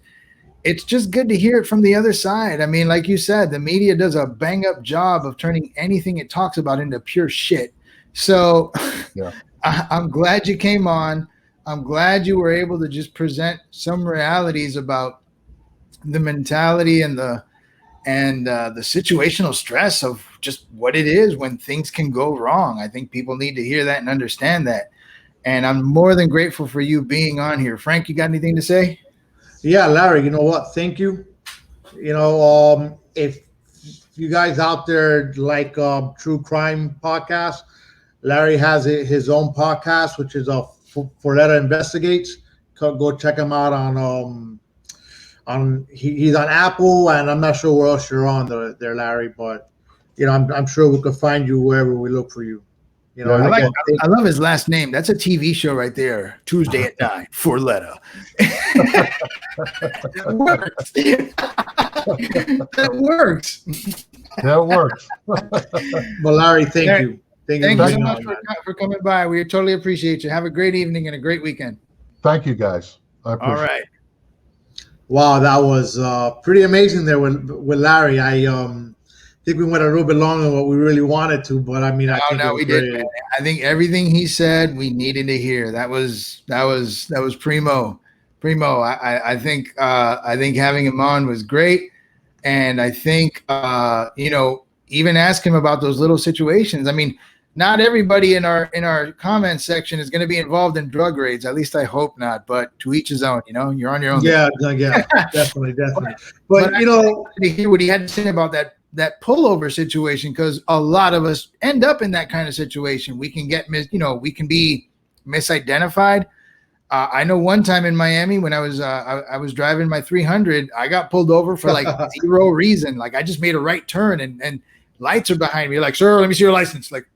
It's just good to hear it from the other side. I mean, like you said, the media does a bang up job of turning anything it talks about into pure shit. So Yeah. I'm glad you came on. I'm glad you were able to just present some realities about the mentality and the situational stress of just what it is when things can go wrong. I think people need to hear that and understand that. And I'm more than grateful for you being on here. Frank, you got anything to say? Yeah, Larry, you know what? Thank you. If you guys out there like true crime podcast, Larry has his own podcast, which is Forletta Investigates. Go check him out he's on Apple, and I'm not sure where else you're on there, Larry. But I'm sure we could find you wherever we look for you. I love his last name. That's a TV show right there. Tuesday at 9, Forletta. That works. That works. That works. Well, Larry, thank you. Thank you so much for coming by. We totally appreciate you. Have a great evening and a great weekend. Thank you, guys. I appreciate All right. Wow, that was pretty amazing there with Larry. I think we went a little bit longer than what we really wanted to, but I mean, I think we did, man. I think everything he said we needed to hear. That was primo. I think having him on was great, and I think even ask him about those little situations. I mean, not everybody in our comment section is going to be involved in drug raids. At least I hope not. But to each his own. You're on your own. Yeah, definitely. But to hear what he had to say about that pullover situation, because a lot of us end up in that kind of situation. We can get we can be misidentified. I know one time in Miami when I was driving my 300, I got pulled over for like zero reason. Like I just made a right turn and lights are behind me. Like, sir, let me see your license. Like,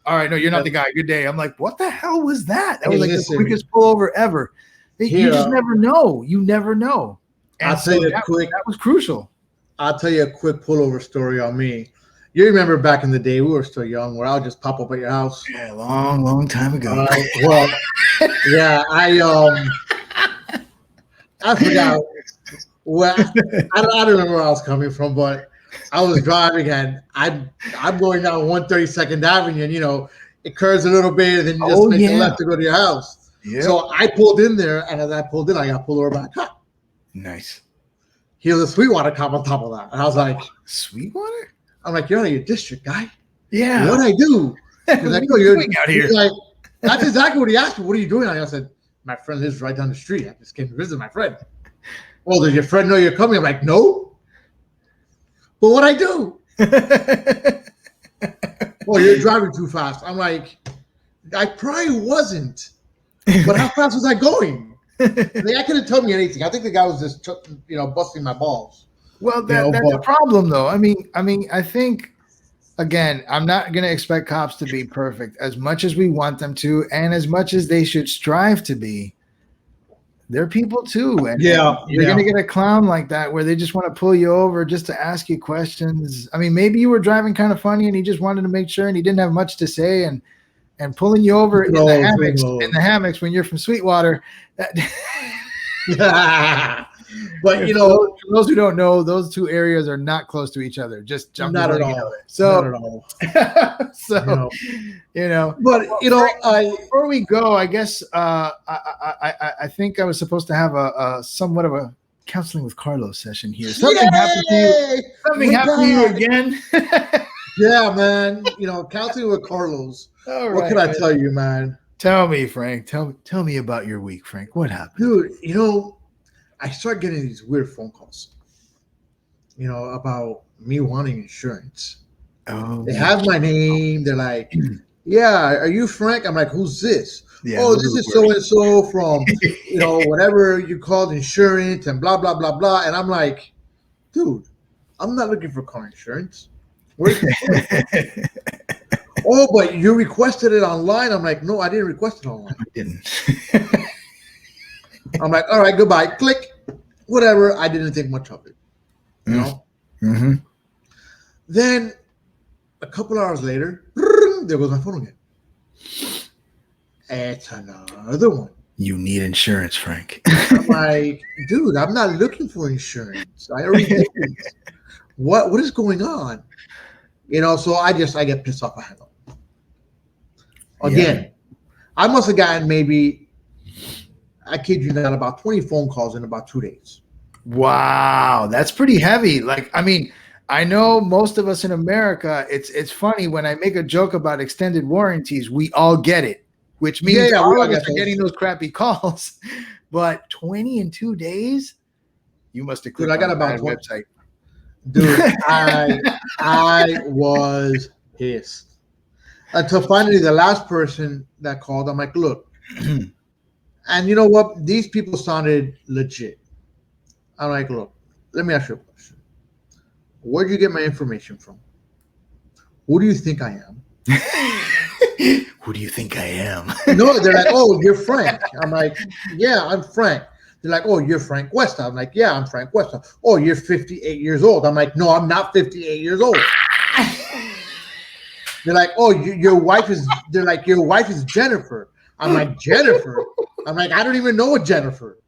all right, no, you're not the guy. Good day. I'm like, what the hell was that? That was like the quickest pullover ever. You just never know. You never know. And I'll tell you that was crucial. I'll tell you a quick pullover story on me. You remember back in the day, we were still young, where I'll just pop up at your house. Yeah, long time ago. Well, yeah, I forgot. Well, I don't remember where I was coming from, but I was driving and I'm going down 132nd Avenue, and it curves a little bit, and then you just make a left to go to your house. Yeah. So I pulled in there, and as I pulled in, I got pulled over by a cop. Nice. He was a Sweetwater cop on top of that. And I was like, Sweetwater? I'm like, you're out of your district, guy. Yeah. What'd I do? He's like, what are you doing out here? He's like, that's exactly what he asked me. What are you doing? I said, my friend lives right down the street. I just came to visit my friend. Well, does your friend know you're coming? I'm like, no. But what'd I do? Well, you're driving too fast. I'm like, I probably wasn't. But how fast was I going? I couldn't tell me anything. I think the guy was just, busting my balls. Well, that's a problem, though. I mean, I think, again, I'm not going to expect cops to be perfect as much as we want them to, and as much as they should strive to be. They're people too, and you're going to get a clown like that where they just want to pull you over just to ask you questions. I mean, maybe you were driving kind of funny, and he just wanted to make sure, and he didn't have much to say, and pulling you over in the hammocks when you're from Sweetwater. But for those who don't know, those two areas are not close to each other. Just jump. Not at all. So, not at all. But before we go, I guess I think I was supposed to have a somewhat of a counseling with Carlos session here. Something happened to you. Something happened to you again. Yeah, man. Counseling with Carlos. What can I tell you, man? Tell me, Frank. Tell me about your week, Frank. What happened? Dude, I start getting these weird phone calls, about me wanting insurance. Oh, they have my name. They're like, yeah, are you Frank? I'm like, who's this? Yeah, this is so-and-so from, whatever you called insurance and blah, blah, blah, blah. And I'm like, dude, I'm not looking for car insurance. Where's the oh, but you requested it online. I'm like, no, I didn't request it online. I didn't. I'm like, all right, goodbye. Click. Whatever. I didn't think much of it. You know? Mm-hmm. Then a couple hours later, there goes my phone again. It's another one. You need insurance, Frank. I'm like, dude, I'm not looking for insurance. I already did this. What is going on? You know, so I get pissed off. I hang up. Again, I must have gotten maybe, I kid you not, about 20 phone calls in about 2 days. Wow, that's pretty heavy. Like, I mean, I know most of us in America, it's funny when I make a joke about extended warranties, we all get it, which means all of us are getting those crappy calls. But 20 in 2 days, you must have clicked on a bad website. Dude, I was pissed. Until finally the last person that called, I'm like, look, and you know what? These people sounded legit. I'm like, look, let me ask you a question. Where'd you get my information from? Who do you think I am? Who do you think I am? No, they're like, oh, you're Frank. I'm like, yeah, I'm Frank. They're like, oh, you're Frank Cuesta. I'm like, yeah, I'm Frank Cuesta. Oh, you're 58 years old. I'm like, no, I'm not 58 years old. They're like, oh, your wife is. They're like, your wife is Jennifer. I'm like, Jennifer. I'm like, I don't even know a Jennifer.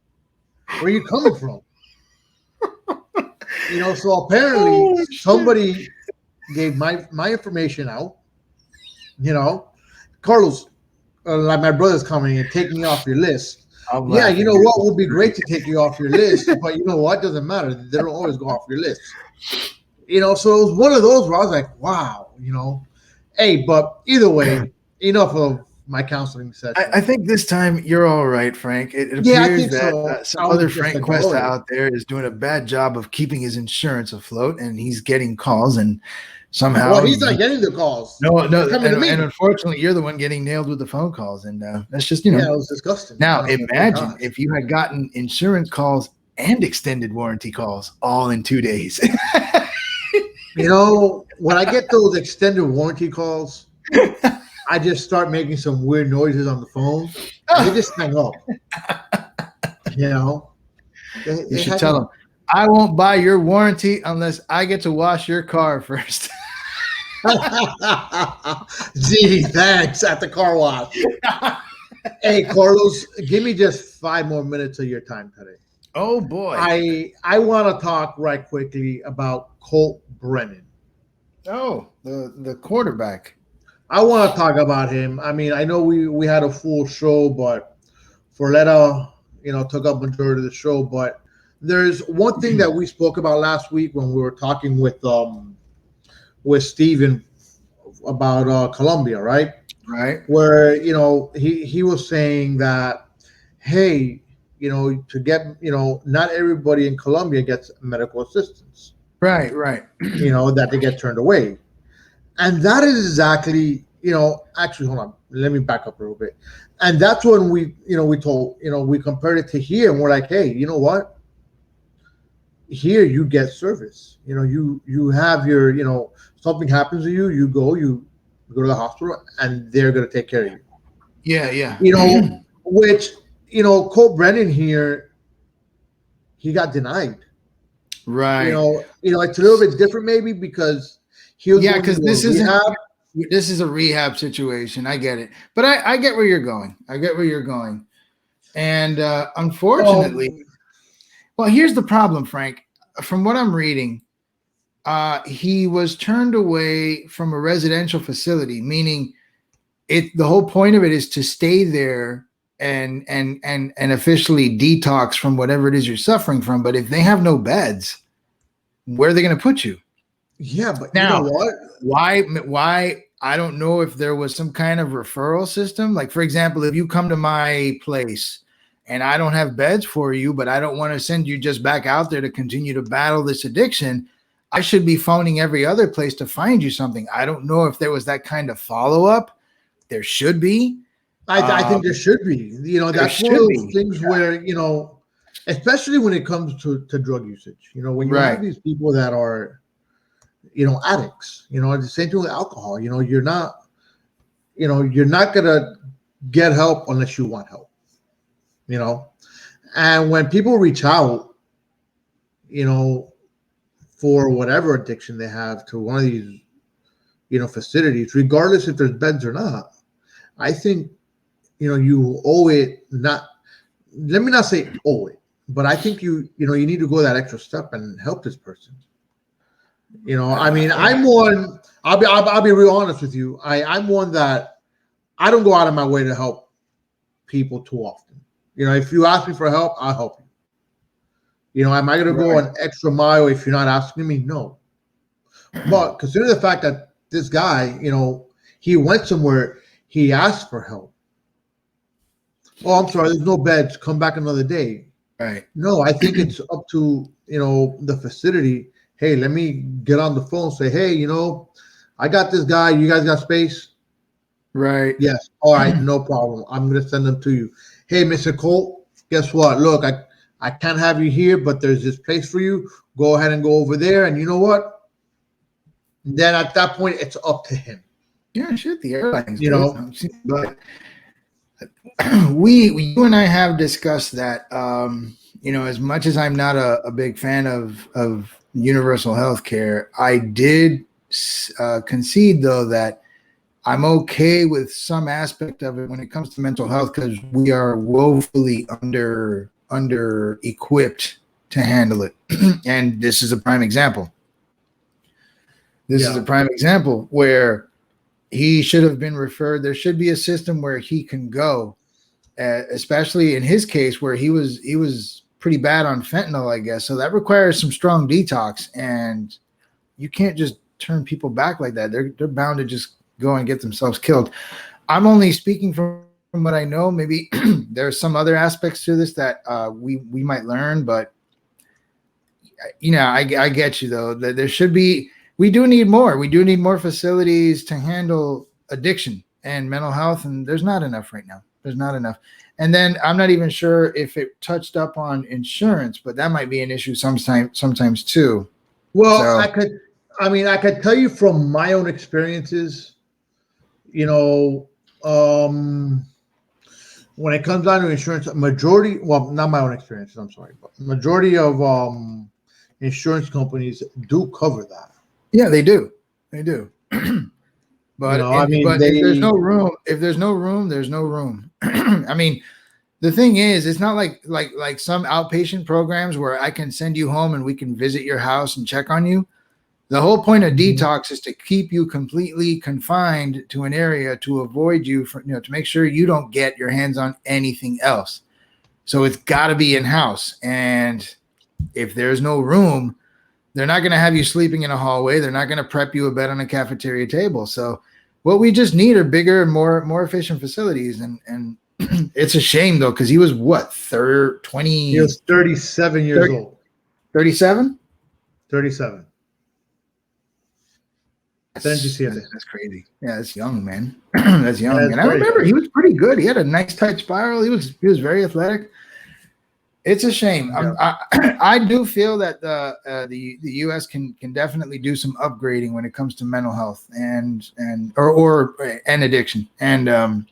Where are you coming from? You know, so apparently somebody gave my information out. You know, Carlos, like my brother's coming and take me off your list. Yeah, you know what would be great to take you off your list, but you know what? Doesn't matter. They don't always go off your list. You know, so it was one of those where I was like, wow, you know. Hey, but either way, enough of my counseling session. I think this time you're all right, Frank. It appears that some other Frank Cuesta out there is doing a bad job of keeping his insurance afloat, and he's getting calls, and somehow. Well, he's not getting the calls. No, and unfortunately, you're the one getting nailed with the phone calls, and that's just, you know. Yeah, it was disgusting. Now, imagine if you had gotten insurance calls and extended warranty calls all in 2 days. You know, when I get those extended warranty calls, I just start making some weird noises on the phone. And they just hang up. You know? You should tell them, I won't buy your warranty unless I get to wash your car first. Gee, thanks at the car wash. Hey, Carlos, give me just 5 more minutes of your time today. Oh, boy. I want to talk right quickly about Colt Brennan. Oh, the quarterback. I want to talk about him. I mean, I know we had a full show, but Forletta, you know, took up majority of the show. But there's one thing that we spoke about last week when we were talking with Steven about Colombia, right? Right. Where, you know, he was saying that, hey, you know, to get, you know, not everybody in Colombia gets medical assistance. Right. You know, that they get turned away. And that is exactly, you know, actually, hold on, let me back up a little bit. And that's when we compared it to here, and we're like, hey, you know what? Here you get service. You know, you have your, you know, something happens to you, you go to the hospital, and they're going to take care of you. Yeah. You know, which, you know, Colt Brennan here, he got denied. Right. You know, it's a little bit different maybe because he was because this is a rehab situation. I get it, but I get where you're going. And unfortunately, well, here's the problem, Frank. From what I'm reading, he was turned away from a residential facility, meaning the whole point of it is to stay there and officially detox from whatever it is you're suffering from. But if they have no beds, where are they going to put you? Yeah, but now, you know what? Why? I don't know if there was some kind of referral system. Like, for example, if you come to my place and I don't have beds for you, but I don't want to send you just back out there to continue to battle this addiction, I should be phoning every other place to find you something. I don't know if there was that kind of follow-up. There should be. I think there should be. You know, that's one of those things where, you know, especially when it comes to drug usage, you know, when you have these people that are, addicts. The same thing with alcohol. You're not gonna get help unless you want help. And when people reach out, for whatever addiction they have to one of these, facilities, regardless if there's beds or not, I think, you owe it, not, let me not say owe it, but I think you need to go that extra step and help this person. I mean, I'm one, I'll be real honest with you. I'm one that I don't go out of my way to help people too often. If you ask me for help, I'll help you. Am I going to go an extra mile if you're not asking me? No. But consider the fact that this guy, he went somewhere, he asked for help. Oh, I'm sorry, there's no beds. Come back another day. Right. No, I think it's up to, the facility. Hey, let me get on the phone, say, hey, I got this guy. You guys got space? Right. Yes. All right, no problem. I'm going to send them to you. Hey, Mr. Colt, guess what? Look, I can't have you here, but there's this place for you. Go ahead and go over there. And you know what? Then at that point, it's up to him. Yeah, shit, the airlines. But you and I have discussed that. As much as I'm not a big fan of universal health care, I did concede, though, that I'm okay with some aspect of it when it comes to mental health, because we are woefully under equipped to handle it. And this is a prime example. This is a prime example where he should have been referred. There should be a system where he can go, especially in his case where he was pretty bad on fentanyl, I guess. So that requires some strong detox, and you can't just turn people back like that. They're bound to just go and get themselves killed. I'm only speaking from what I know. Maybe there's some other aspects to this that we might learn, but I get you, though, that there should be. We do need more. We do need more facilities to handle addiction and mental health, and there's not enough right now. There's not enough. And then I'm not even sure if it touched up on insurance, but that might be an issue sometimes too. Well, so, I could tell you from my own experiences, when it comes down to insurance, not my own experiences, I'm sorry, but majority of insurance companies do cover that. Yeah, they do. They do. But if there's no room, there's no room. I mean, the thing is, it's not like some outpatient programs where I can send you home and we can visit your house and check on you. The whole point of detox is to keep you completely confined to an area to avoid you to make sure you don't get your hands on anything else. So it's got to be in-house. And if there's no room, they're not going to have you sleeping in a hallway. They're not going to prep you a bed on a cafeteria table. So what we just need are bigger and more efficient facilities. And it's a shame, though, because he was what, 20? He was 37 years old. 37? 37. That's crazy. Yeah, that's young, man. That's young. And I remember he was pretty good. He had a nice tight spiral. He was very athletic. It's a shame. Yeah. I do feel that the U.S. can definitely do some upgrading when it comes to mental health and addiction. And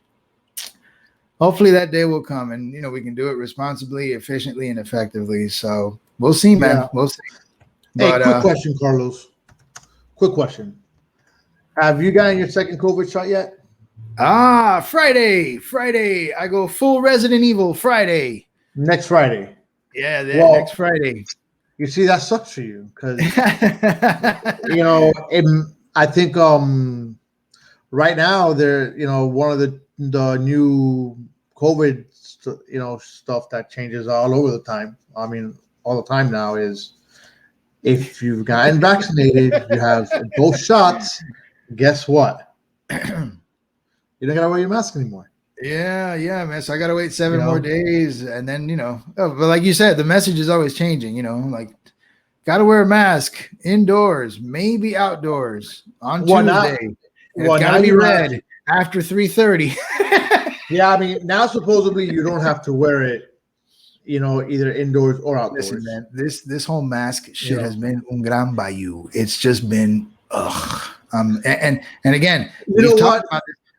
hopefully that day will come, and we can do it responsibly, efficiently, and effectively. So we'll see, man. Yeah. We'll see. Hey, quick question, Carlos. Quick question. Have you gotten your second COVID shot yet? Friday. I go full Resident Evil Friday. Next Friday. Yeah, next Friday. You see, that sucks for you because I think right now they're one of the new COVID stuff that changes all over the time. I mean, all the time now is if you've gotten vaccinated, you have both shots. Guess what? You don't gotta wear your mask anymore. Yeah, man. So I gotta wait 7 more days, and then but like you said, the message is always changing. Like, gotta wear a mask indoors, maybe outdoors on Tuesday. It's gotta be red after 3:30. Yeah, I mean, now supposedly you don't have to wear it, either indoors or outdoors. Listen, man, this whole mask shit has been un gran bayou. It's just been And again, You know what?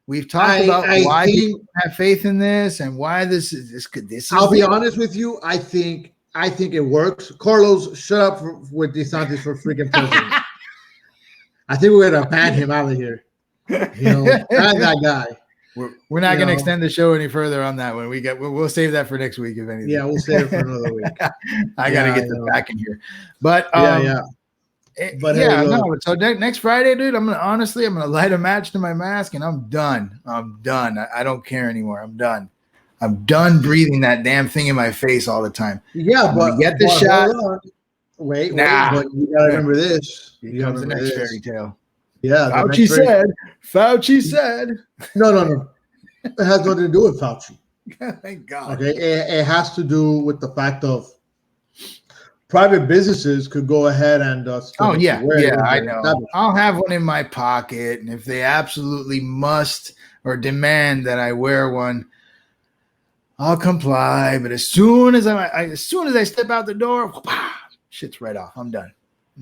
We've talked about why think, people have faith in this and why this is. I'll be honest with you. I think it works. Carlos, shut up with DeSantis for freaking president. I think we're gonna ban him out of here. Ban that guy. We're not going to extend the show any further on that one. We'll save that for next week, if anything. Yeah, we'll save it for another week. I got to get the back in here, but So next Friday, dude, I'm gonna light a match to my mask, and I'm done. I don't care anymore. I'm done. I'm done breathing that damn thing in my face all the time. Yeah, but get the shot. Wait, but you gotta remember this. Here comes the next fairy tale. Yeah, Fauci said. No. It has nothing to do with Fauci. Thank God. Okay, it has to do with the fact of private businesses could go ahead and I know. I'll have one in my pocket, and if they absolutely must or demand that I wear one, I'll comply. But as soon as I step out the door, shit's right off. I'm done.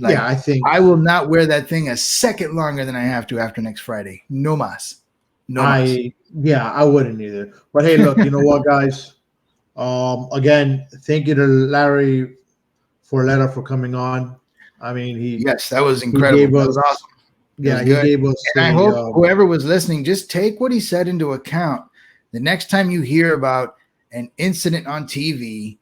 I think I will not wear that thing a second longer than I have to after next Friday. No mas. I wouldn't either. But hey, look, you know what, guys? Again, thank you to Larry Forletta for coming on. I mean, that was incredible. That was awesome. Yeah, he gave us. And I hope whoever was listening, just take what he said into account. The next time you hear about an incident on TV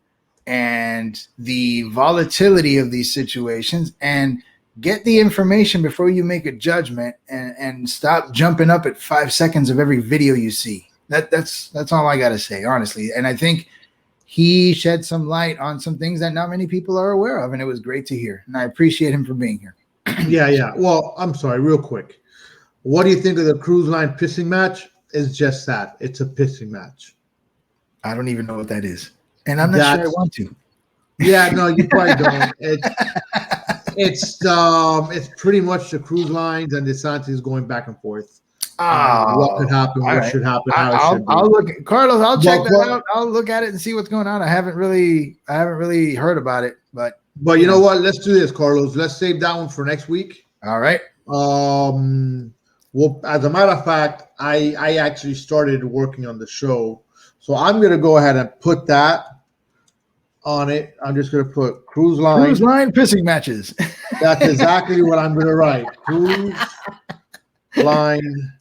and the volatility of these situations, and get the information before you make a judgment, and stop jumping up at 5 seconds of every video you see. That's all I got to say, honestly. And I think he shed some light on some things that not many people are aware of, and it was great to hear. And I appreciate him for being here. Yeah. Well, I'm sorry, real quick. What do you think of the cruise line pissing match? It's just that. It's a pissing match. I don't even know what that is. And I'm not sure I want to. Yeah, no, you probably don't. It's pretty much the cruise lines and DeSantis going back and forth. What could happen? What should happen? I'll look, Carlos. I'll check that out. I'll look at it and see what's going on. I haven't really heard about it, but you know what? Let's do this, Carlos. Let's save that one for next week. All right. Well, as a matter of fact, I actually started working on the show, so I'm gonna go ahead and put that on it. I'm just gonna put cruise line pissing matches. That's exactly what I'm gonna write. Cruise line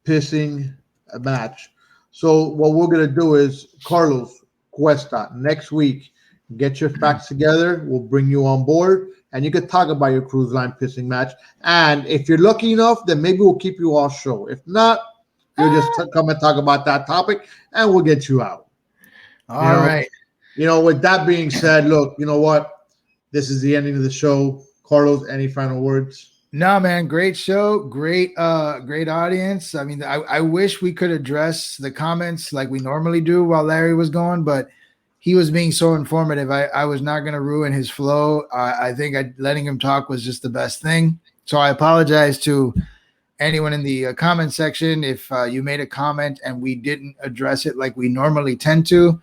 pissing match. So what we're gonna do is, Carlos Cuesta, next week, get your facts together. We'll bring you on board, and you can talk about your cruise line pissing match. And if you're lucky enough, then maybe we'll keep you all show. If not, you'll just come and talk about that topic, and we'll get you out. All right. With that being said, look, you know what? This is the ending of the show. Carlos, any final words? No, man. Great show. Great audience. I mean, I wish we could address the comments like we normally do while Larry was going, but he was being so informative. I was not going to ruin his flow. I think letting him talk was just the best thing. So I apologize to anyone in the comment section if you made a comment and we didn't address it like we normally tend to.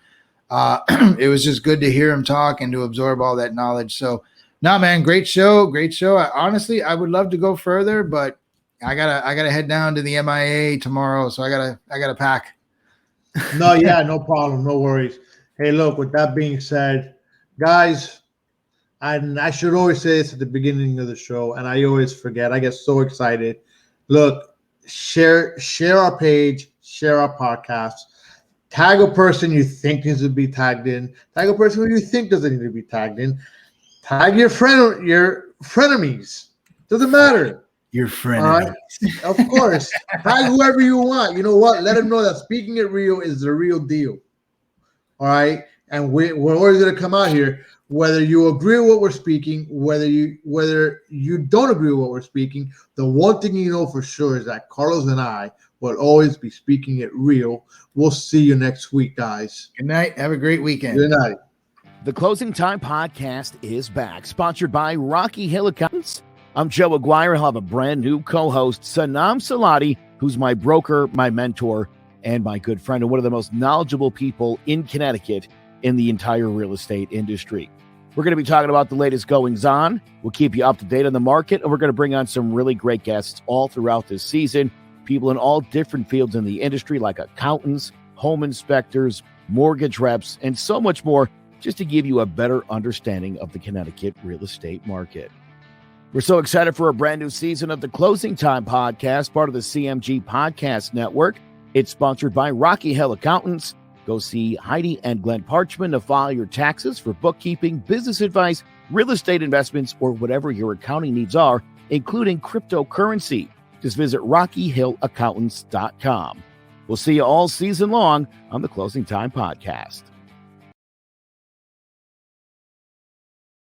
It was just good to hear him talk and to absorb all that knowledge. So, no, man, great show. Honestly, I would love to go further, but I gotta head down to the MIA tomorrow, so I gotta pack. No, yeah, no problem, no worries. Hey, look, with that being said, guys, and I should always say this at the beginning of the show, and I always forget. I get so excited. Look, share our page, share our podcast. Tag a person you think needs to be tagged in. Tag a person who you think doesn't need to be tagged in. Tag your frenemies. Doesn't matter. Your friend. All right? Of course. Tag whoever you want. You know what? Let them know that Speaking It Real is the real deal. All right? And we're always going to come out here. Whether you agree with what we're speaking, whether you don't agree with what we're speaking, the one thing you know for sure is that Carlos and I will always be speaking it real. We'll see you next week, guys. Good night. Have a great weekend. Good night. The Closing Time Podcast is back, sponsored by Rocky Hill Accountants. I'm Joe Aguirre. I'll have a brand new co-host, Sanam Salati, who's my broker, my mentor, and my good friend, and one of the most knowledgeable people in Connecticut in the entire real estate industry. We're going to be talking about the latest goings-on. We'll keep you up to date on the market, and we're going to bring on some really great guests all throughout this season, people in all different fields in the industry like accountants, home inspectors, mortgage reps, and so much more, just to give you a better understanding of the Connecticut real estate market. We're so excited for a brand new season of the Closing Time Podcast, part of the CMG Podcast Network. It's sponsored by Rocky Hill Accountants. Go see Heidi and Glenn Parchman to file your taxes for bookkeeping, business advice, real estate investments, or whatever your accounting needs are, including cryptocurrency. Just visit RockyHillAccountants.com. We'll see you all season long on the Closing Time Podcast.